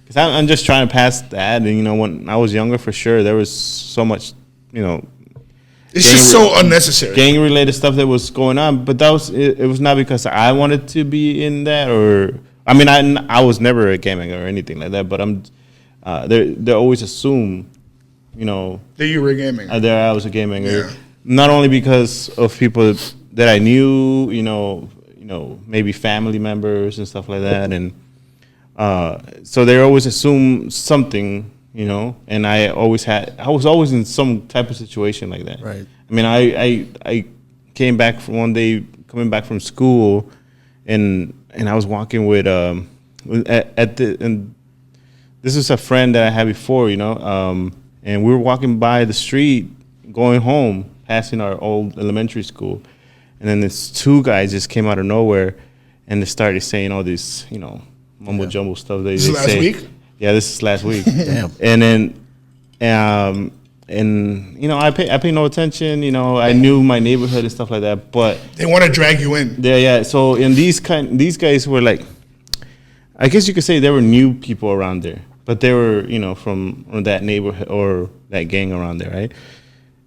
because I'm just trying to pass that. And you know, when I was younger, for sure, there was so much, you know, It's just so unnecessary. gang related stuff that was going on. But that was it was not because I wanted to be in that, or I mean, I was never a gang banger or anything like that. But they always assume, you know, That you were a game banger. I was a game banger. Yeah. Not only because of people that I knew, you know, maybe family members and stuff like that, and so they always assume something, you know. And I was always in some type of situation like that. Right. I mean, I came back from one day coming back from school, and I was walking with and this is a friend that I had before, you know, and we were walking by the street going home, passing our old elementary school, and then these two guys just came out of nowhere, and they started saying all this, you know, mumbo jumbo stuff. This is last week? Yeah, this is last week. Damn. And then, and you know, I pay no attention. You know, I knew my neighborhood and stuff like that, but They want to drag you in. yeah. So in these guys were like, I guess you could say they were new people around there, but they were, you know, from that neighborhood or that gang around there, right?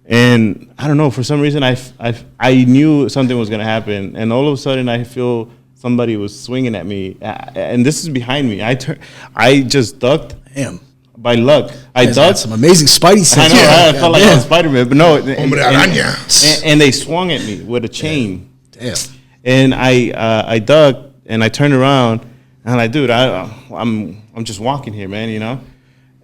And I don't know, for some reason I knew something was gonna happen, and all of a sudden I feel somebody was swinging at me, and this is behind me. I just ducked. Damn. By luck, I Guys got ducked. some amazing Spidey I sense. know, Yeah, I felt like I was Spider-Man, but no. Hombre araña. And they swung at me with a chain. Damn. And I ducked, and I turned around, and I'm like, dude, I'm just walking here, man, you know?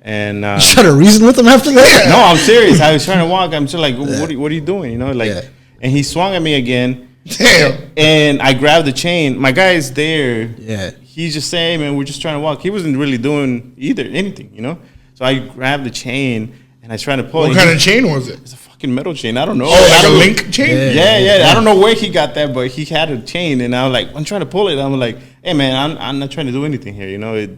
And You trying to reason with them after that? no, I'm serious. I was trying to walk. I'm just like, what are you doing? You know, like, Yeah. and he swung at me again. Damn. And I grabbed the chain. My guy is there. Yeah. He's just saying, man, we're just trying to walk. He wasn't really doing anything, you know? So I grabbed the chain, and I tried to pull it. What kind of chain was it? It's a fucking metal chain. I don't know. Oh, like a link chain? Yeah. I don't know where he got that, but he had a chain, and I was like, I'm trying to pull it. I'm like, hey, man, I'm not trying to do anything here, you know?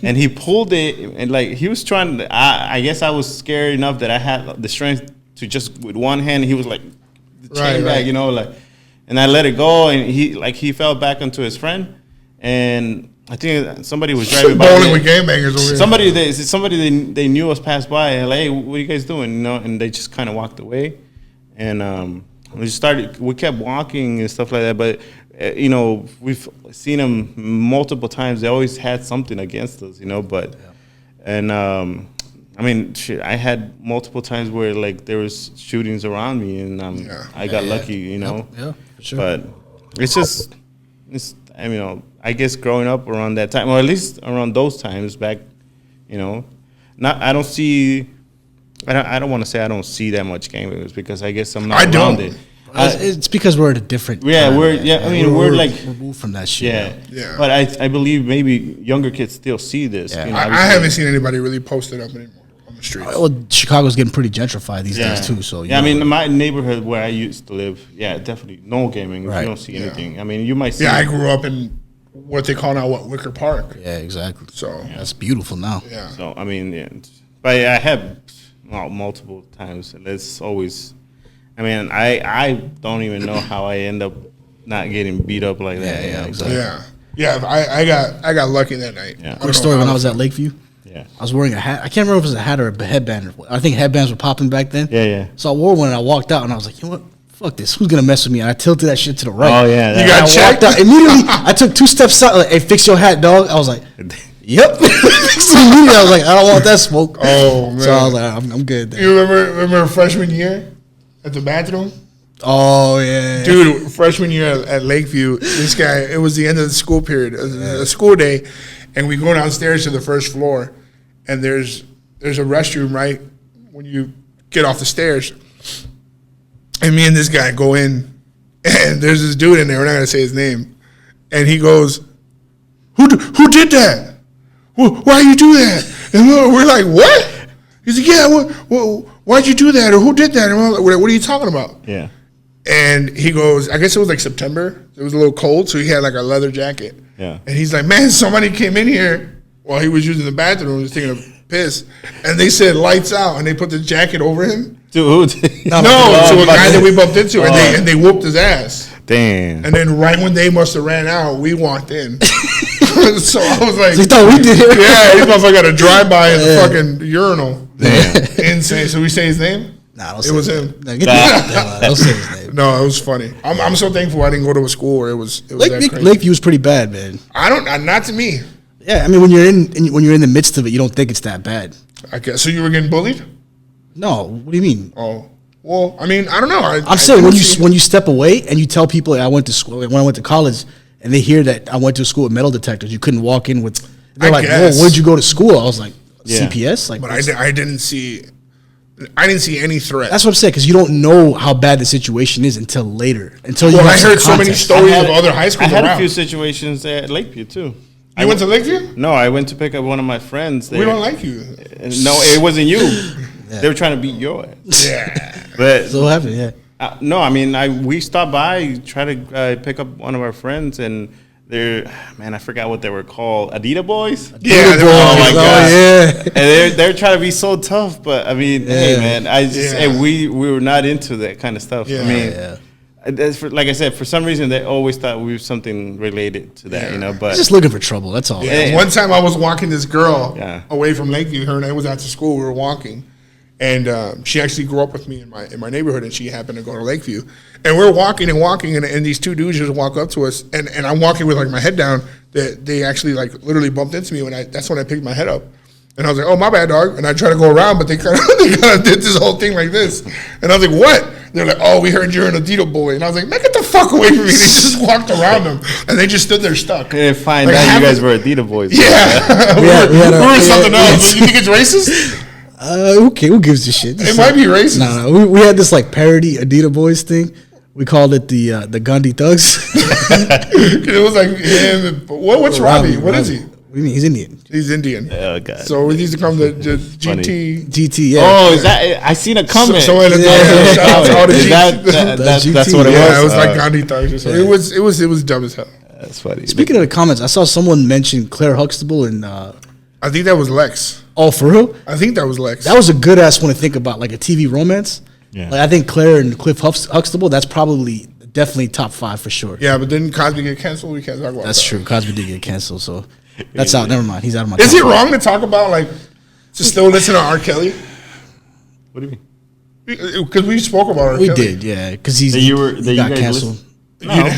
And he pulled it, and like he was trying to. I guess I was scared enough that I had the strength to just with one hand. He was like the chain Right. bag, you know, like, and I let it go, and he fell back onto his friend, and I think somebody was driving by. Bowling with gangbangers over here. Somebody they knew us passed by, and like, hey, what are you guys doing? You know, and they just kind of walked away, and we kept walking and stuff like that, but. You know, we've seen them multiple times. They always had something against us, you know. But, and I mean, shit, I had multiple times where like there was shootings around me, and I got lucky, you know. Yeah, for sure. But I mean, I guess growing up around that time, or at least around those times back, you know, I don't want to say I don't see that much gangbangers because I guess I'm not around it. It's because we're at a different time, we're like removed from that shit. Yeah. But I believe maybe younger kids still see this. Yeah. You know, I haven't seen anybody really post it up anymore on the streets. Well, Chicago's getting pretty gentrified these days too. So I mean, my neighborhood where I used to live, definitely no gaming. Right. You don't see anything. I mean, you might see. Yeah, I grew up in what they call now Wicker Park. Yeah, exactly. So that's beautiful now. Yeah. So I mean, but I have multiple times, and it's always. I mean, I don't even know how I end up not getting beat up like that. Yeah, exactly. Yeah. I got lucky that night. Yeah. Quick story: when I was at Lakeview, Yeah. I was wearing a hat. I can't remember if it was a hat or a headband. I think headbands were popping back then. Yeah. So I wore one and I walked out and I was like, you know what? Fuck this. Who's gonna mess with me? And I tilted that shit to the right. Oh yeah. You got I checked? walked out immediately. I took 2 steps out. Like, hey, fix your hat, dog. I was like, yep. Immediately, I was like, I don't want that smoke. Oh man. So I was like, I'm good. There. You remember freshman year at the bathroom? Oh yeah, Dude, freshman year at Lakeview, this guy, it was the end of the school period, a school day, and we go downstairs to the first floor, and there's a restroom right when you get off the stairs. And me and this guy go in, and there's this dude in there, we're not gonna say his name, and he goes, Who did that? Why you do that? And we're like, what? He's like, yeah, why'd you do that? Or who did that? And we're like, what are you talking about? Yeah. And he goes, I guess it was like September. It was a little cold, so he had like a leather jacket. Yeah. And he's like, man, somebody came in here while he was using the bathroom, was taking a piss, and they said lights out, and they put the jacket over him. Dude. To a guy that we bumped into, and they whooped his ass. Damn. And then right when they must have ran out, we walked in. So I was like, So you thought we did it? yeah, these motherfucker got a drive-by in the fucking urinal. Damn. Insane. So we say his name? Nah, don't It say was his him. name. Nah, get the hell out. Don't say his name. No, it was funny. I'm so thankful I didn't go to a school where it was that crazy. Lakeview was pretty bad, man. Not to me. Yeah, I mean when you're in the midst of it, you don't think it's that bad. I guess. So you were getting bullied? No, what do you mean? Oh, well, I mean, I don't know. I'm saying when you step away and you tell people I went to school when I went to college and they hear that I went to a school with metal detectors, you couldn't walk in with. They're like, whoa, where'd you go to school? I was like, CPS. Like, but I didn't see any threat. That's what I'm saying because you don't know how bad the situation is until later. Until you. Well, have I some heard so many context. stories of other high I schools had around. a few situations at Lakeview too. You went to Lakeview? No, I went to pick up one of my friends there. We don't like you. No, it wasn't you. They were trying to beat your ass. Yeah. But So what happened? Yeah. no, I mean, we stopped by, try to pick up one of our friends, and they're, man, I forgot what they were called. Adidas boys? Yeah. Oh my God. yeah. And they're trying to be so tough, but I mean, hey man, and we were not into that kind of stuff. Yeah. I mean, Yeah. like I said, for some reason they always thought we were something related to that, you know. But Just looking for trouble. That's all. Yeah. One time I was walking this girl Yeah. away from Lakeview. Her and I was out to school. We were walking. And she actually grew up with me in my neighborhood, and she happened to go to Lakeview. And we're walking, and these two dudes just walk up to us, and I'm walking with like my head down. They actually like literally bumped into me that's when I picked my head up, and I was like, "Oh, my bad, dog." And I tried to go around, but they kind of did this whole thing like this, and I was like, "What?" They're like, "Oh, we heard you're an Adidas boy," and I was like, "Man, get the fuck away from me!" They just walked around them, and they just stood there stuck. I didn't find Like, out you guys were Adidas boys. Yeah, We had we were something else. You think it's racist? Okay, who gives a shit? It might be racist. No. We had this like parody Adidas Boys thing. We called it the Gandhi Thugs. It was like him. What's Robbie? What is he? What do you mean? He's Indian. He's Indian. Oh God. So he used to come to funny. GT. GT. Yeah. Oh, is that? I seen a comment. Someone in the Yeah. shout out to all the Is GT. that's what it was. Yeah, it was like Gandhi Thugs or something. It was dumb as hell. That's funny. Speaking of the comments, I saw someone mention Claire Huxtable and. I think that was Lex. Oh, for real? I think that was Lex. That was a good ass one to think about, like a TV romance. Yeah. Like I think Claire and Cliff Huxtable, that's probably definitely top 5 for sure. Yeah, but didn't Cosby get canceled? We can't talk about That's that. true. Cosby did get canceled, so that's out. Never mind. He's out of my. Is top it 5. wrong to talk about like to still listen to R. Kelly? What do you mean? Because we spoke about R. We Kelly. did, yeah, because he you got guys canceled. No.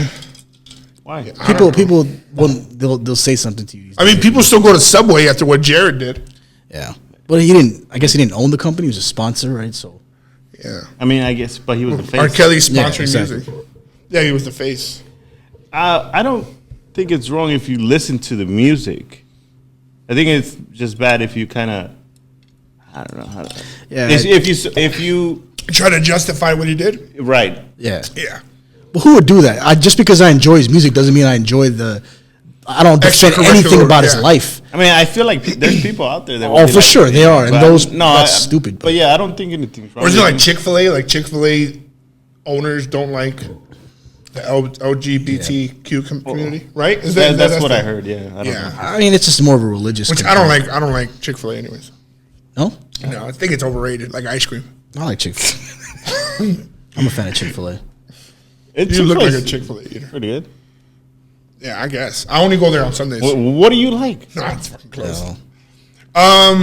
Why? People, they'll say something to you. I mean, people still go to Subway after what Jared did. Yeah, but he didn't. I guess he didn't own the company. He was a sponsor, right? So Yeah. I mean, I guess, but he was the face. R. Kelly's Yeah, sponsoring exactly. music. Yeah, he was the face. I don't think it's wrong if you listen to the music. I think it's just bad if you kind of, I don't know how to. Yeah. If you Try to justify what he did. right. yeah. Yeah. But who would do that? Just because I enjoy his music doesn't mean I enjoy the. I don't defend anything about his yeah. life. I mean, I feel like there's people out there that. Oh, for sure they are, and but those no, that's stupid. But yeah, I don't think anything's wrong. Or is it with like him. Chick-fil-A? Like Chick-fil-A owners don't like the LGBTQ community, right? Is That's what I heard. Yeah. I don't know. I mean, it's just more of a religious. Which I don't like. I don't like Chick-fil-A anyways. No, No, I think it's overrated, like ice cream. I like Chick-fil-A. I'm a fan of Chick-fil-A. It's You look like a Chick-fil-A's Chick-fil-A eater. pretty good. Yeah, I guess. I only go there on Sundays. What do you like? Nah, it's fucking close. No. I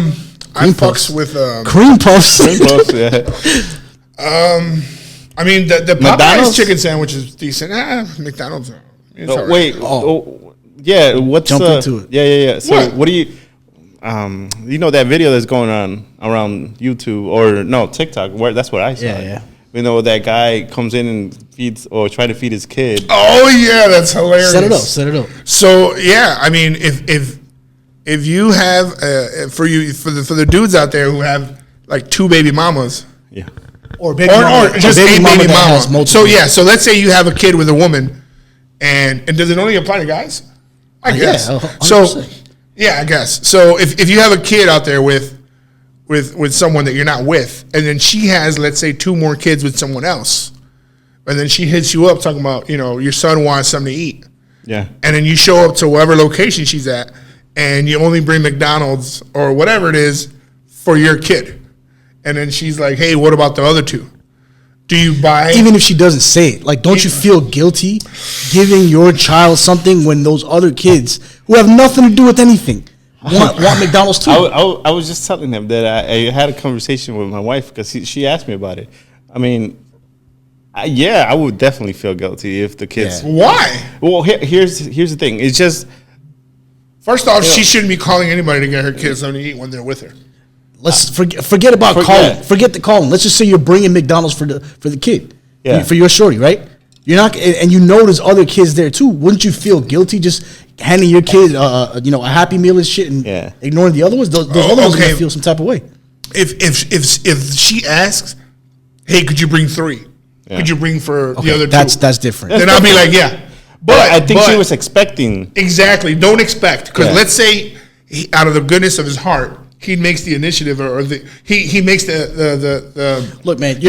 Cream fucks puffs. with. Cream puffs. Close, yeah. I mean, the Popeyes McDonald's? chicken sandwich is decent. McDonald's. It's all right. Wait. Yeah. What's Jump into it. Yeah. So What? what do you? You know that video that's going on around YouTube or no TikTok? Where that's what I saw. Yeah. You know that guy comes in and feeds or try to feed his kid. Oh yeah, that's hilarious. Set it up. So yeah, I mean, if you have for the dudes out there who have like 2 baby mamas, Yeah. Or or just a baby that has mama. multiple. So yeah, so let's say you have a kid with a woman, and does it only apply to guys? I guess. Yeah, So 100%. yeah, I guess. So if you have a kid out there with someone that you're not with, and then she has, let's say, 2 more kids with someone else, and then she hits you up talking about, your son wants something to eat, Yeah. and then you show up to whatever location she's at, and you only bring McDonald's or whatever it is for your kid, and then she's like, hey, what about the other 2? Do you buy? Even if she doesn't say it, like, don't you feel guilty giving your child something when those other kids who have nothing to do with anything want McDonald's too? I was just telling him that I had a conversation with my wife because she asked me about it. I mean, I would definitely feel guilty if the kids. Yeah. Why? Well, here's the thing. It's just First off, she shouldn't be calling anybody to get her kids something to eat when they're with her. Let's forget about calling. Forget the calling. Let's just say you're bringing McDonald's for the kid, Yeah. for your shorty, right? You're not, and you know there's other kids there too. Wouldn't you feel guilty just handing your kid, a Happy Meal and shit, and Yeah. ignoring the other ones? Those other ones are okay. gonna feel some type of way. If she asks, hey, could you bring 3? Yeah. Could you bring for the other 2? That's different. Then I'll be like, yeah. But I think she but- was expecting. Exactly. Don't expect, because Yeah. let's say out of the goodness of his heart, he makes the initiative, or he makes the Look, man, he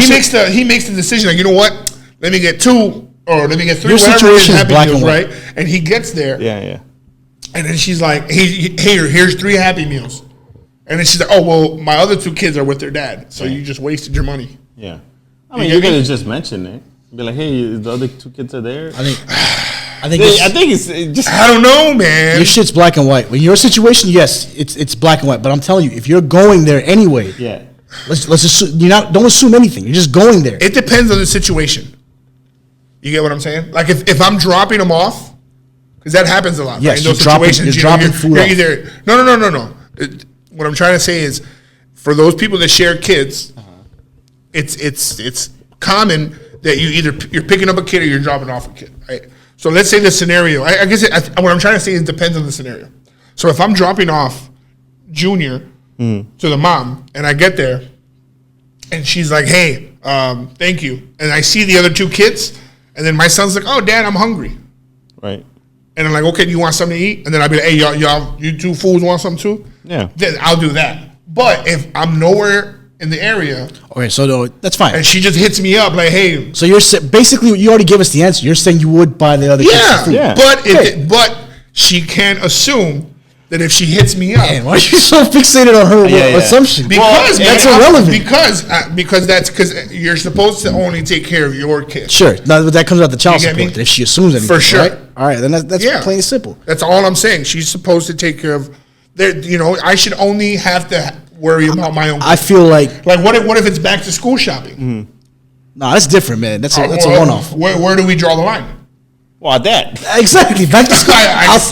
makes the decision. Like, you know what? Let me get 2 or let me get 3. Your whatever situation is Happy black Meals, and white. right? And he gets there, Yeah. and then she's like, hey, here's 3 Happy Meals, and then she's like, oh well, my other 2 kids are with their dad, so you just wasted your money. Yeah. I mean, get you me? could have just mentioned it. Be like, hey, the other 2 kids are there. I think it's just. I don't know, man. your shit's black and white. In your situation, yes, it's black and white. But I'm telling you, if you're going there anyway, Yeah. let's assume don't assume anything. You're just going there. It depends on the situation. You get what I'm saying? Like if I'm dropping them off, because that happens a lot. Yes, right? In those you're dropping- situations, you're dropping food you're off. either no. What I'm trying to say is, for those people that share kids, it's common that you're picking up a kid or you're dropping off a kid, right? So let's say the scenario. I guess what I'm trying to say is it depends on the scenario. So if I'm dropping off Junior to the mom, and I get there, and she's like, "Hey, thank you," and I see the other 2 kids, and then my son's like, "Oh, Dad, I'm hungry," Right. and I'm like, "Okay, do you want something to eat?" And then I'll be like, "Hey, y'all, you 2 fools want something too?" Yeah. Then I'll do that. But if I'm nowhere in the area Okay, so no, that's fine. and she just hits me up like, "Hey, So you're basically you already gave us the answer. You're saying you would buy the other kids some yeah," food. Yeah. but Okay. but she can't assume that if she hits me up, Man, why are you so fixated on her assumption? because that's irrelevant. Because you're supposed to only take care of your kid. Sure, now but that comes out the child You get support. me? If she assumes anything, For sure. right? All right, then that's plain and simple. That's all I'm saying. She's supposed to take care of. I should only have to worry about my own. I feel like what if it's back to school shopping? no, that's different, man. That's a one-off. Where do we draw the line? Well, that. Exactly. Back to school.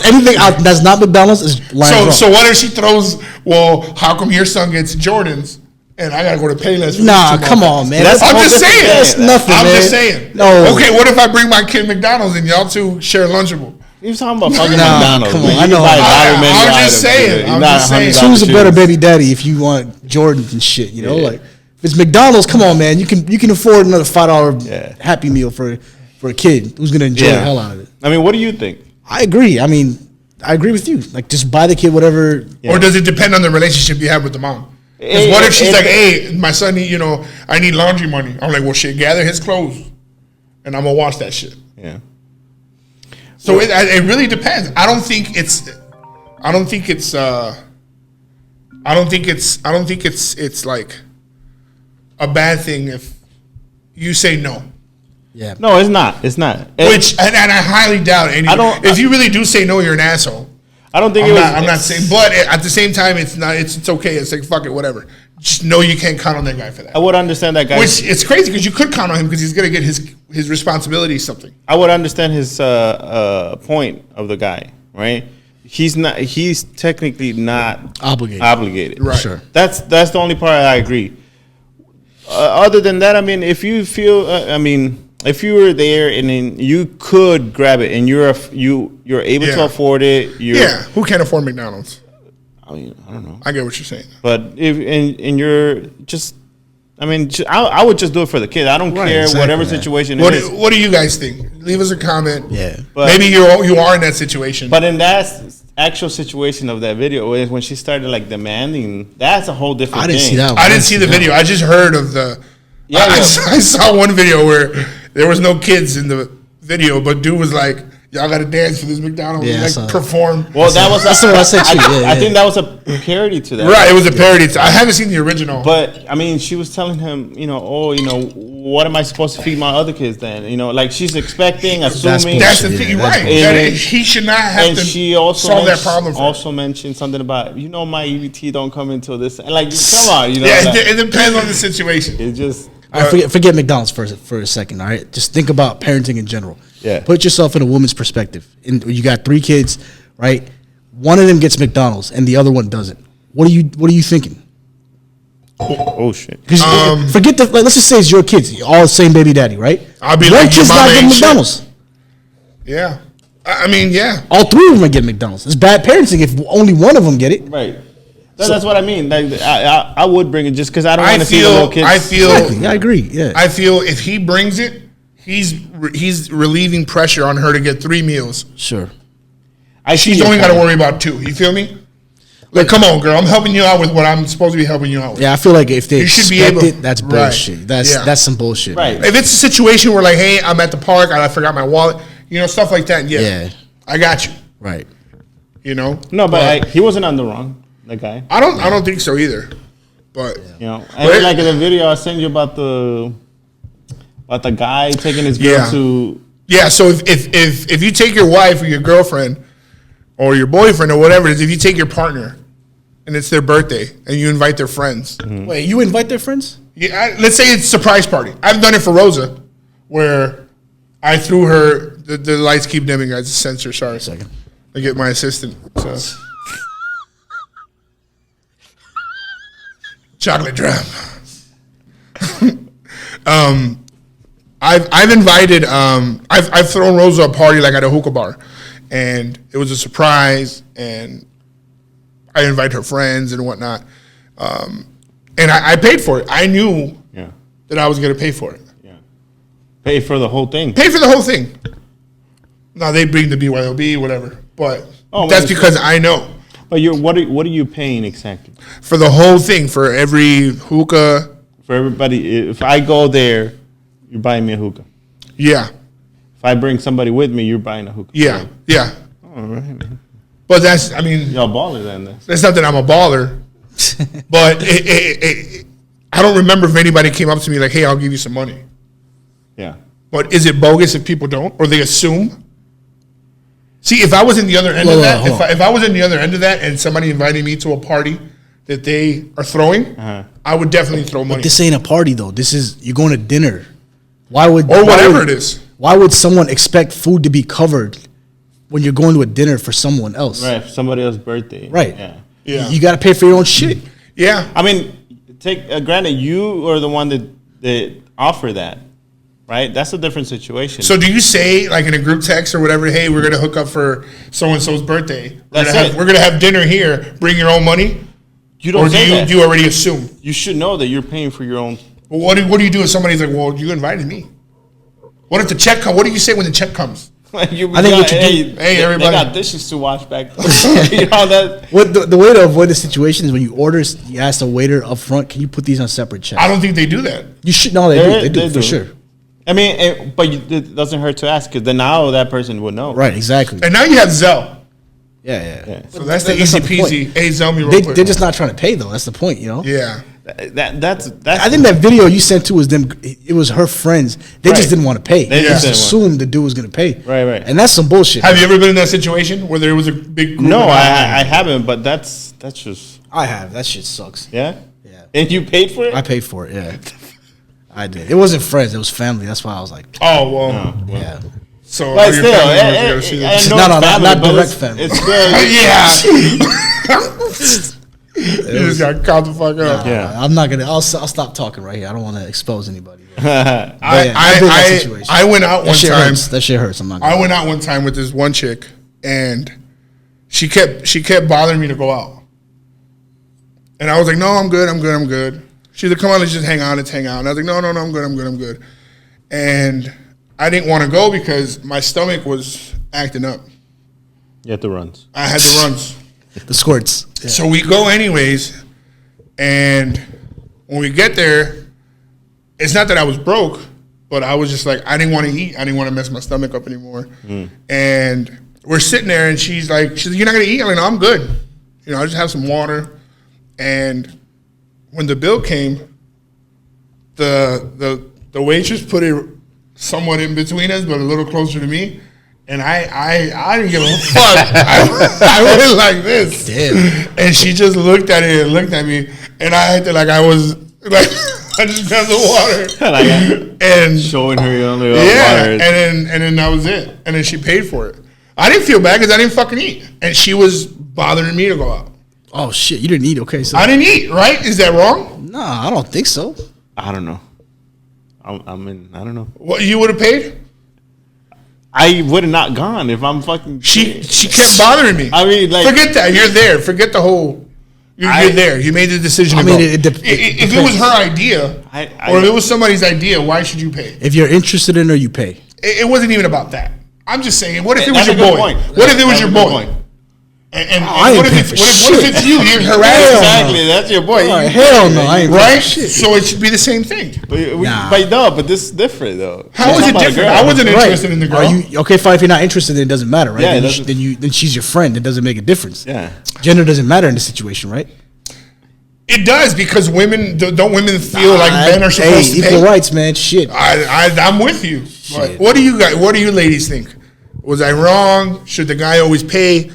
Anything that's not McDonald's is line wrong. So what if she throws? Well, how come your son gets Jordans and I gotta go to Payless? Nah, come on, man. I'm just saying. That's nothing, I'm man. just saying. No. Okay, what if I bring my kid McDonald's and y'all two share Lunchable? You're talking about fucking Nah, McDonald's. come on, You I know. buy I'm $1 menu just items, saying, dude. I'm Not just saying. $100 Choose a better shoes. baby daddy if you want Jordans and shit. You know, like if it's McDonald's, come on, man. You can afford another $5 Happy Meal for a kid who's gonna enjoy the hell out of it. I mean, what do you think? I agree. I mean, I agree with you. Like, just buy the kid whatever. Or does it depend on the relationship you have with the mom? Because what if she's like, hey, my son, I need laundry money. I'm like, well, shit, gather his clothes, and I'm gonna wash that shit. Yeah. So it really depends. I don't think it's like a bad thing if you say no. Yeah. No, it's not. It's not. And I highly doubt it. If you really do say no, you're an asshole. I don't think I'm not saying, but at the same time, it's not. It's okay. It's like fuck it, whatever. Just know you can't count on that guy for that. I would understand that guy. Which it's crazy because you could count on him because he's gonna get his responsibility something. I would understand his point of the guy, right? He's not. He's technically not obligated. Right. Sure. That's the only part I agree. Other than that, I mean, if you feel, if you were there and then you could grab it and you're able to afford it. Who can't afford McDonald's? I mean, I don't know. I get what you're saying. But if and you're just, I would just do it for the kid. I don't care exactly, whatever man. situation What it is. do you guys think? Leave us a comment. Yeah. But- Maybe you are in that situation. But in that actual situation of that video, is when she started like demanding, that's a whole different I didn't thing. see that one. I didn't see the video. I just heard of the. Yeah, I yeah. saw one video where there was no kids in the video, but dude was like, "Y'all got to dance for this McDonald's." Yeah, I and saw like that. perform. Well, that's what I said too. Yeah, I think that was a parody to that. Right, it was a parody. I haven't seen the original. But she was telling him, what am I supposed to feed my other kids then? Like she's expecting, assuming. that's the Yeah, thing, that's right? bullshit. He should not have And to she also solve that problem. For also mentioned something about my EBT don't come until this. Like, come on, it depends on the situation. It just All right, forget McDonald's for a second. All right, just think about parenting in general. Yeah. Put yourself in a woman's perspective. You got 3 kids, right? One of them gets McDonald's and the other one doesn't. What are you thinking? oh shit. Forget let's just say it's your kids, all the same baby daddy, right? I'll be One like, your kid's mama not getting ain't shit. McDonald's. Yeah, I mean, yeah. All 3 of them are getting McDonald's. It's bad parenting if only one of them get it. Right. That's what I mean. Like, I would bring it just because I don't I want to see the little kids. Exactly. I agree. Yeah. I feel if he brings it, he's relieving pressure on her to get 3 meals. Sure. She's only got to worry about 2. You feel me? Like, come on, girl. I'm helping you out with what I'm supposed to be helping you out with. Yeah, I feel like if they You should be expect able- it, that's Right. bullshit. That's Yeah. that's some bullshit. Right. If it's a situation where, like, hey, I'm at the park and I forgot my wallet, stuff like that, Yeah. I got you. Right. No, but he wasn't on the wrong. The guy. I don't think so either. But And But- like in the video I sent you about the guy taking his girl Yeah. to. yeah, so if you take your wife or your girlfriend or your boyfriend or whatever it is, if you take your partner and it's their birthday and you invite their friends, Wait, you invite their friends? let's say it's a surprise party. I've done it for Rosa, where I threw her. The lights keep dimming, guys. It's censor. Sorry. Second. I get my assistant. So. Chocolate drop. I've invited. I've thrown Rosa a party like at a hookah bar, and it was a surprise. And I invite her friends and whatnot. And I paid for it. I knew that I was going to pay for it. Pay for the whole thing. Pay for the whole thing. Now they bring the BYOB, whatever, but Oh, that's man, because I know But what are you paying exactly? for the whole thing, for every hookah. For everybody, if I go there, you're buying me a hookah. Yeah, If I bring somebody with me, you're buying a hookah. yeah, yeah. All right, man. But that's, I mean, Y'all baller then. it's not that I'm a baller, but I don't remember if anybody came up to me like, hey, I'll give you some money. Yeah. But is it bogus if people don't, or they assume? See, if I was in the other end of that, if I was in the other end of that, and somebody invited me to a party that they are throwing, I would definitely throw money. But this ain't a party though. This is you're going to dinner. Why would it is? Why would someone expect food to be covered when you're going to a dinner for someone else? Right. For somebody else's birthday. Right. Yeah. You got to pay for your own shit. Yeah. I mean, granted, you are the one that offer that. Right? That's a different situation. So do you say, like in a group text or whatever, hey, we're going to hook up for so-and-so's birthday. We're going to have dinner here. Bring your own money? You don't say that. Or do you already assume? You should know that you're paying for your own. Well, what do you do if somebody's like, well, you invited me? What if the check comes? What do you say when the check comes? I think what you do. Hey, everybody. They got dishes to wash back. You know, that. The way to avoid the situation is when you order, you ask the waiter up front, can you put these on separate checks? I don't think they do that. You should. No, they do for sure. I mean, but it doesn't hurt to ask because then now that person would know. Right, exactly. And now you have Zelle. Yeah. So that's the easy peasy. Hey, Zelle me real quick. They're just not trying to pay though. That's the point, you know. Yeah. That's. I think that video you sent to was them. It was her friends. They just didn't want to pay. They just assumed the dude was going to pay. Right. And that's some bullshit. Have you ever been in that situation where there was a big group? No, I haven't. But that's just. I have. That shit sucks. Yeah. And you paid for it? I paid for it. Yeah. I did. It wasn't friends. It was family. That's why I was like, oh well. Yeah. So but still, not direct family. It's still, You just got caught the fuck up. I'm not gonna. I'll stop talking right here. I don't want to expose anybody. I went out one time. That shit hurts. I'm not. I went out one time with this one chick, and she kept bothering me to go out, and I was like, no, I'm good. She's like, come on, let's just hang out. And I was like, no, I'm good. And I didn't want to go because my stomach was acting up. You had the runs. I had the runs. The squirts. Yeah. So we go anyways, and when we get there, it's not that I was broke, but I was just like, I didn't want to eat. I didn't want to mess my stomach up anymore. And we're sitting there, and she's like, you're not going to eat? I'm like, no, I'm good. You know, I just have some water. And when the bill came, the waitress put it somewhat in between us, but a little closer to me. And I didn't give a fuck. I went like this. Damn. And she just looked at it and looked at me. And I acted like I was, like, I just grabbed the water. And showing her your only water. And then that was it. And then she paid for it. I didn't feel bad because I didn't fucking eat. And she was bothering me to go out. Oh, shit. You didn't eat. Okay. So I didn't eat, right? Is that wrong? No, I don't think so. I don't know. I don't know. What, you would have paid? I would have not gone if I'm fucking. She kept bothering me. I mean, like, forget that. You're there. Forget the whole. You're there. You made the decision. If it was her idea, or if it was somebody's idea, why should you pay? If you're interested in her, you pay. It wasn't even about that. I'm just saying. What if it was your boy? What if it was your boy? And what if it's you? You're harassing. Exactly, that's your boy. Hell no, I ain't right. So it should be the same thing. But this is different though. How is it different? I wasn't interested in the girl. Okay, fine. If you're not interested, then it doesn't matter, right? Yeah, then she's your friend. It doesn't make a difference. Yeah, gender doesn't matter in this situation, right? It does, because women don't women feel like men are supposed to pay? Equal rights, man. Shit. I'm with you. But what do you guys? What do you ladies think? Was I wrong? Should the guy always pay?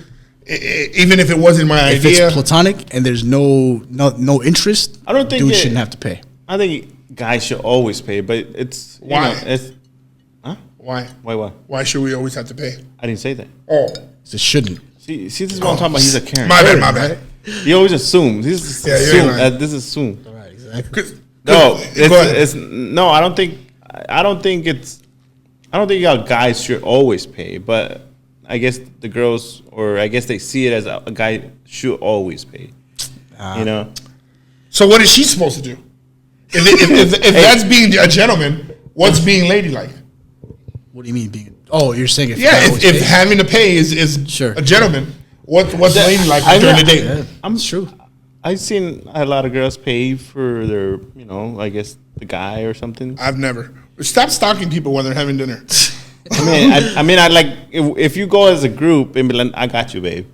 Even if it wasn't my idea. If it's platonic and there's no interest, I don't think dude shouldn't have to pay. I think guys should always pay, but it's why? Why? Why should we always have to pay? I didn't say that. Oh, it shouldn't. See, this is what I'm talking about. He's a Karen. My bad. He always assumes. This is assumed. All right, exactly. No, I don't think guys should always pay, but I guess the girls, or I guess they see it as a guy should always pay. You know. So what is she supposed to do? If that's being a gentleman, what's being ladylike? What do you mean being? Oh, you're saying if having to pay is sure. a gentleman, what's ladylike during the date? Yeah, I'm true. I've seen a lot of girls pay for their, I guess the guy or something. I've never. Stop stalking people when they're having dinner. I mean, I like if you go as a group and be like, I got you, babe.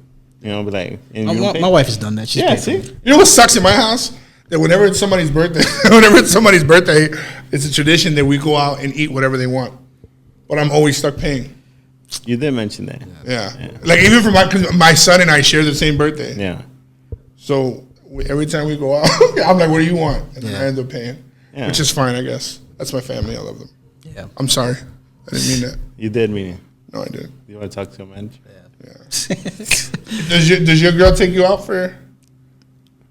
You know, but like, and you don't pay? My wife has done that. She's paid for see? me. You know what sucks in my house? That whenever it's somebody's birthday, it's a tradition that we go out and eat whatever they want. But I'm always stuck paying. You did mention that. Yeah. Like even for cause my son and I share the same birthday. Yeah. So every time we go out, I'm like, what do you want? And then I end up paying, which is fine, I guess. That's my family. I love them. Yeah. I'm sorry. I didn't mean that. You did mean it. No, I didn't. You want to talk to your manager? Does your girl take you out for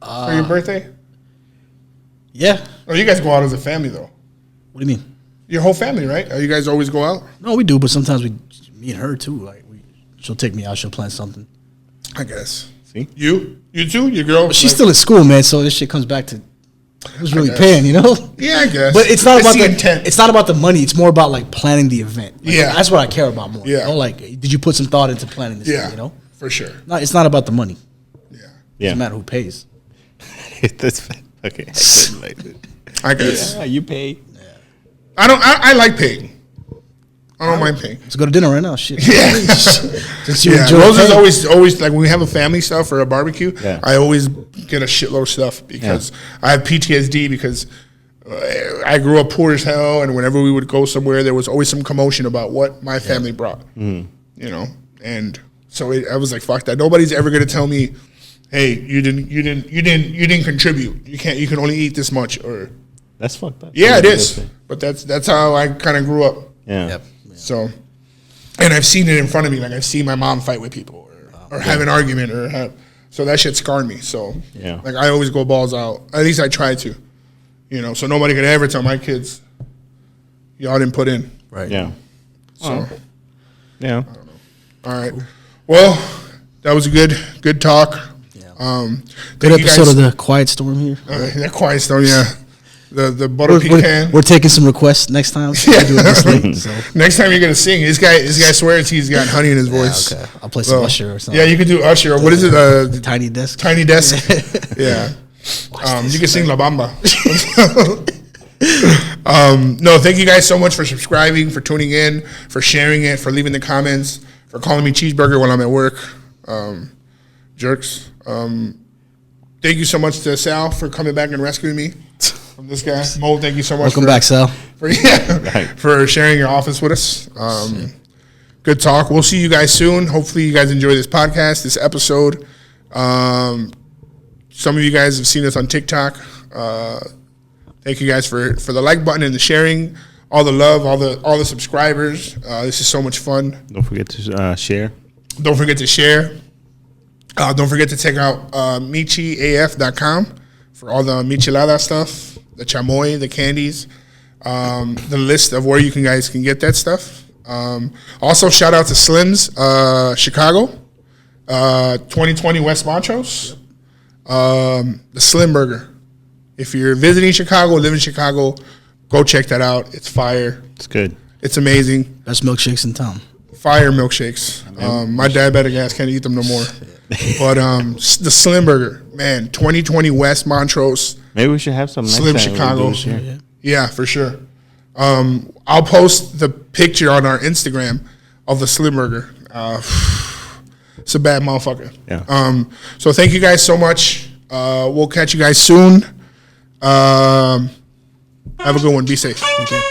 your birthday? Yeah. Oh, you guys go out as a family though. What do you mean? Your whole family, right? You guys always go out? No, we do, but sometimes me and her too. Like she'll take me out. She'll plan something. I guess. See? You too? Your girl? But she's still at school, man. So this shit comes back to who's really paying, you know? Yeah, I guess. But it's not about the intent. It's not about the money. It's more about like planning the event. Like, Yeah. that's what I care about more. Yeah. You know? Like, did you put some thought into planning this? Yeah, thing, you know, for sure. No, it's not about the money. Yeah, Doesn't matter who pays. That's okay. I guess. Yeah, you pay. I like paying. I don't mind paying. Let's go to dinner right now. Shit. Yeah. Since you enjoy Rosa's paying. always like when we have a family stuff or a barbecue. Yeah. I always get a shitload of stuff because I have PTSD because I grew up poor as hell, and whenever we would go somewhere, there was always some commotion about what my family brought. You know, and so I was like, "Fuck that! Nobody's ever gonna tell me, hey, you didn't contribute. You can only eat this much." Or That's fucked up. yeah, it is. But that's how I kind of grew up. Yeah. Yep. So, and I've seen it in front of me. Like I've seen my mom fight with people or have an argument so that shit scarred me. So Yeah. like I always go balls out. At least I try to, you know, so nobody could ever tell my kids, y'all didn't put in. Right. Yeah. So, Yeah. all right. Well, that was a good talk. Yeah. thank Good you episode guys. of the Quiet Storm here. That quiet storm, yeah. The butter pecan. We're taking some requests next time. So we'll do it this late, so. Next time you're gonna sing, this guy swears he's got honey in his voice. Okay. I'll play some Usher or something. Yeah, you could do Usher. Or what is it? Tiny Desk. Tiny Desk. Yeah. You can sing La Bamba. No, thank you guys so much for subscribing, for tuning in, for sharing it, for leaving the comments, for calling me cheeseburger when I'm at work. Jerks. Thank you so much to Sal for coming back and rescuing me from this guy. Mo, thank you so much. Welcome back, Sal. For sharing your office with us. Good talk. We'll see you guys soon. Hopefully you guys enjoy this podcast, this episode. Some of you guys have seen us on TikTok. Thank you guys for the like button and the sharing, all the love, all the subscribers. This is so much fun. Don't forget to share. Don't forget to share. Don't forget to check out michiaf.com for all the michelada stuff, the chamoy, the candies, the list of where you guys can get that stuff. Also, shout out to Slim's Chicago, 2020 West Montrose, the Slim Burger. If you're visiting Chicago, live in Chicago, go check that out. It's fire. It's good. It's amazing. Best milkshakes in town. Fire milkshakes. My diabetic ass can't eat them no more. But the Slim Burger, man, 2020 West Montrose. Maybe we should have some next Slim time Chicago. we do this. Yeah, for sure. I'll post the picture on our Instagram of the Slim Burger. It's a bad motherfucker. Yeah. So thank you guys so much. We'll catch you guys soon. Have a good one. Be safe. Thank you.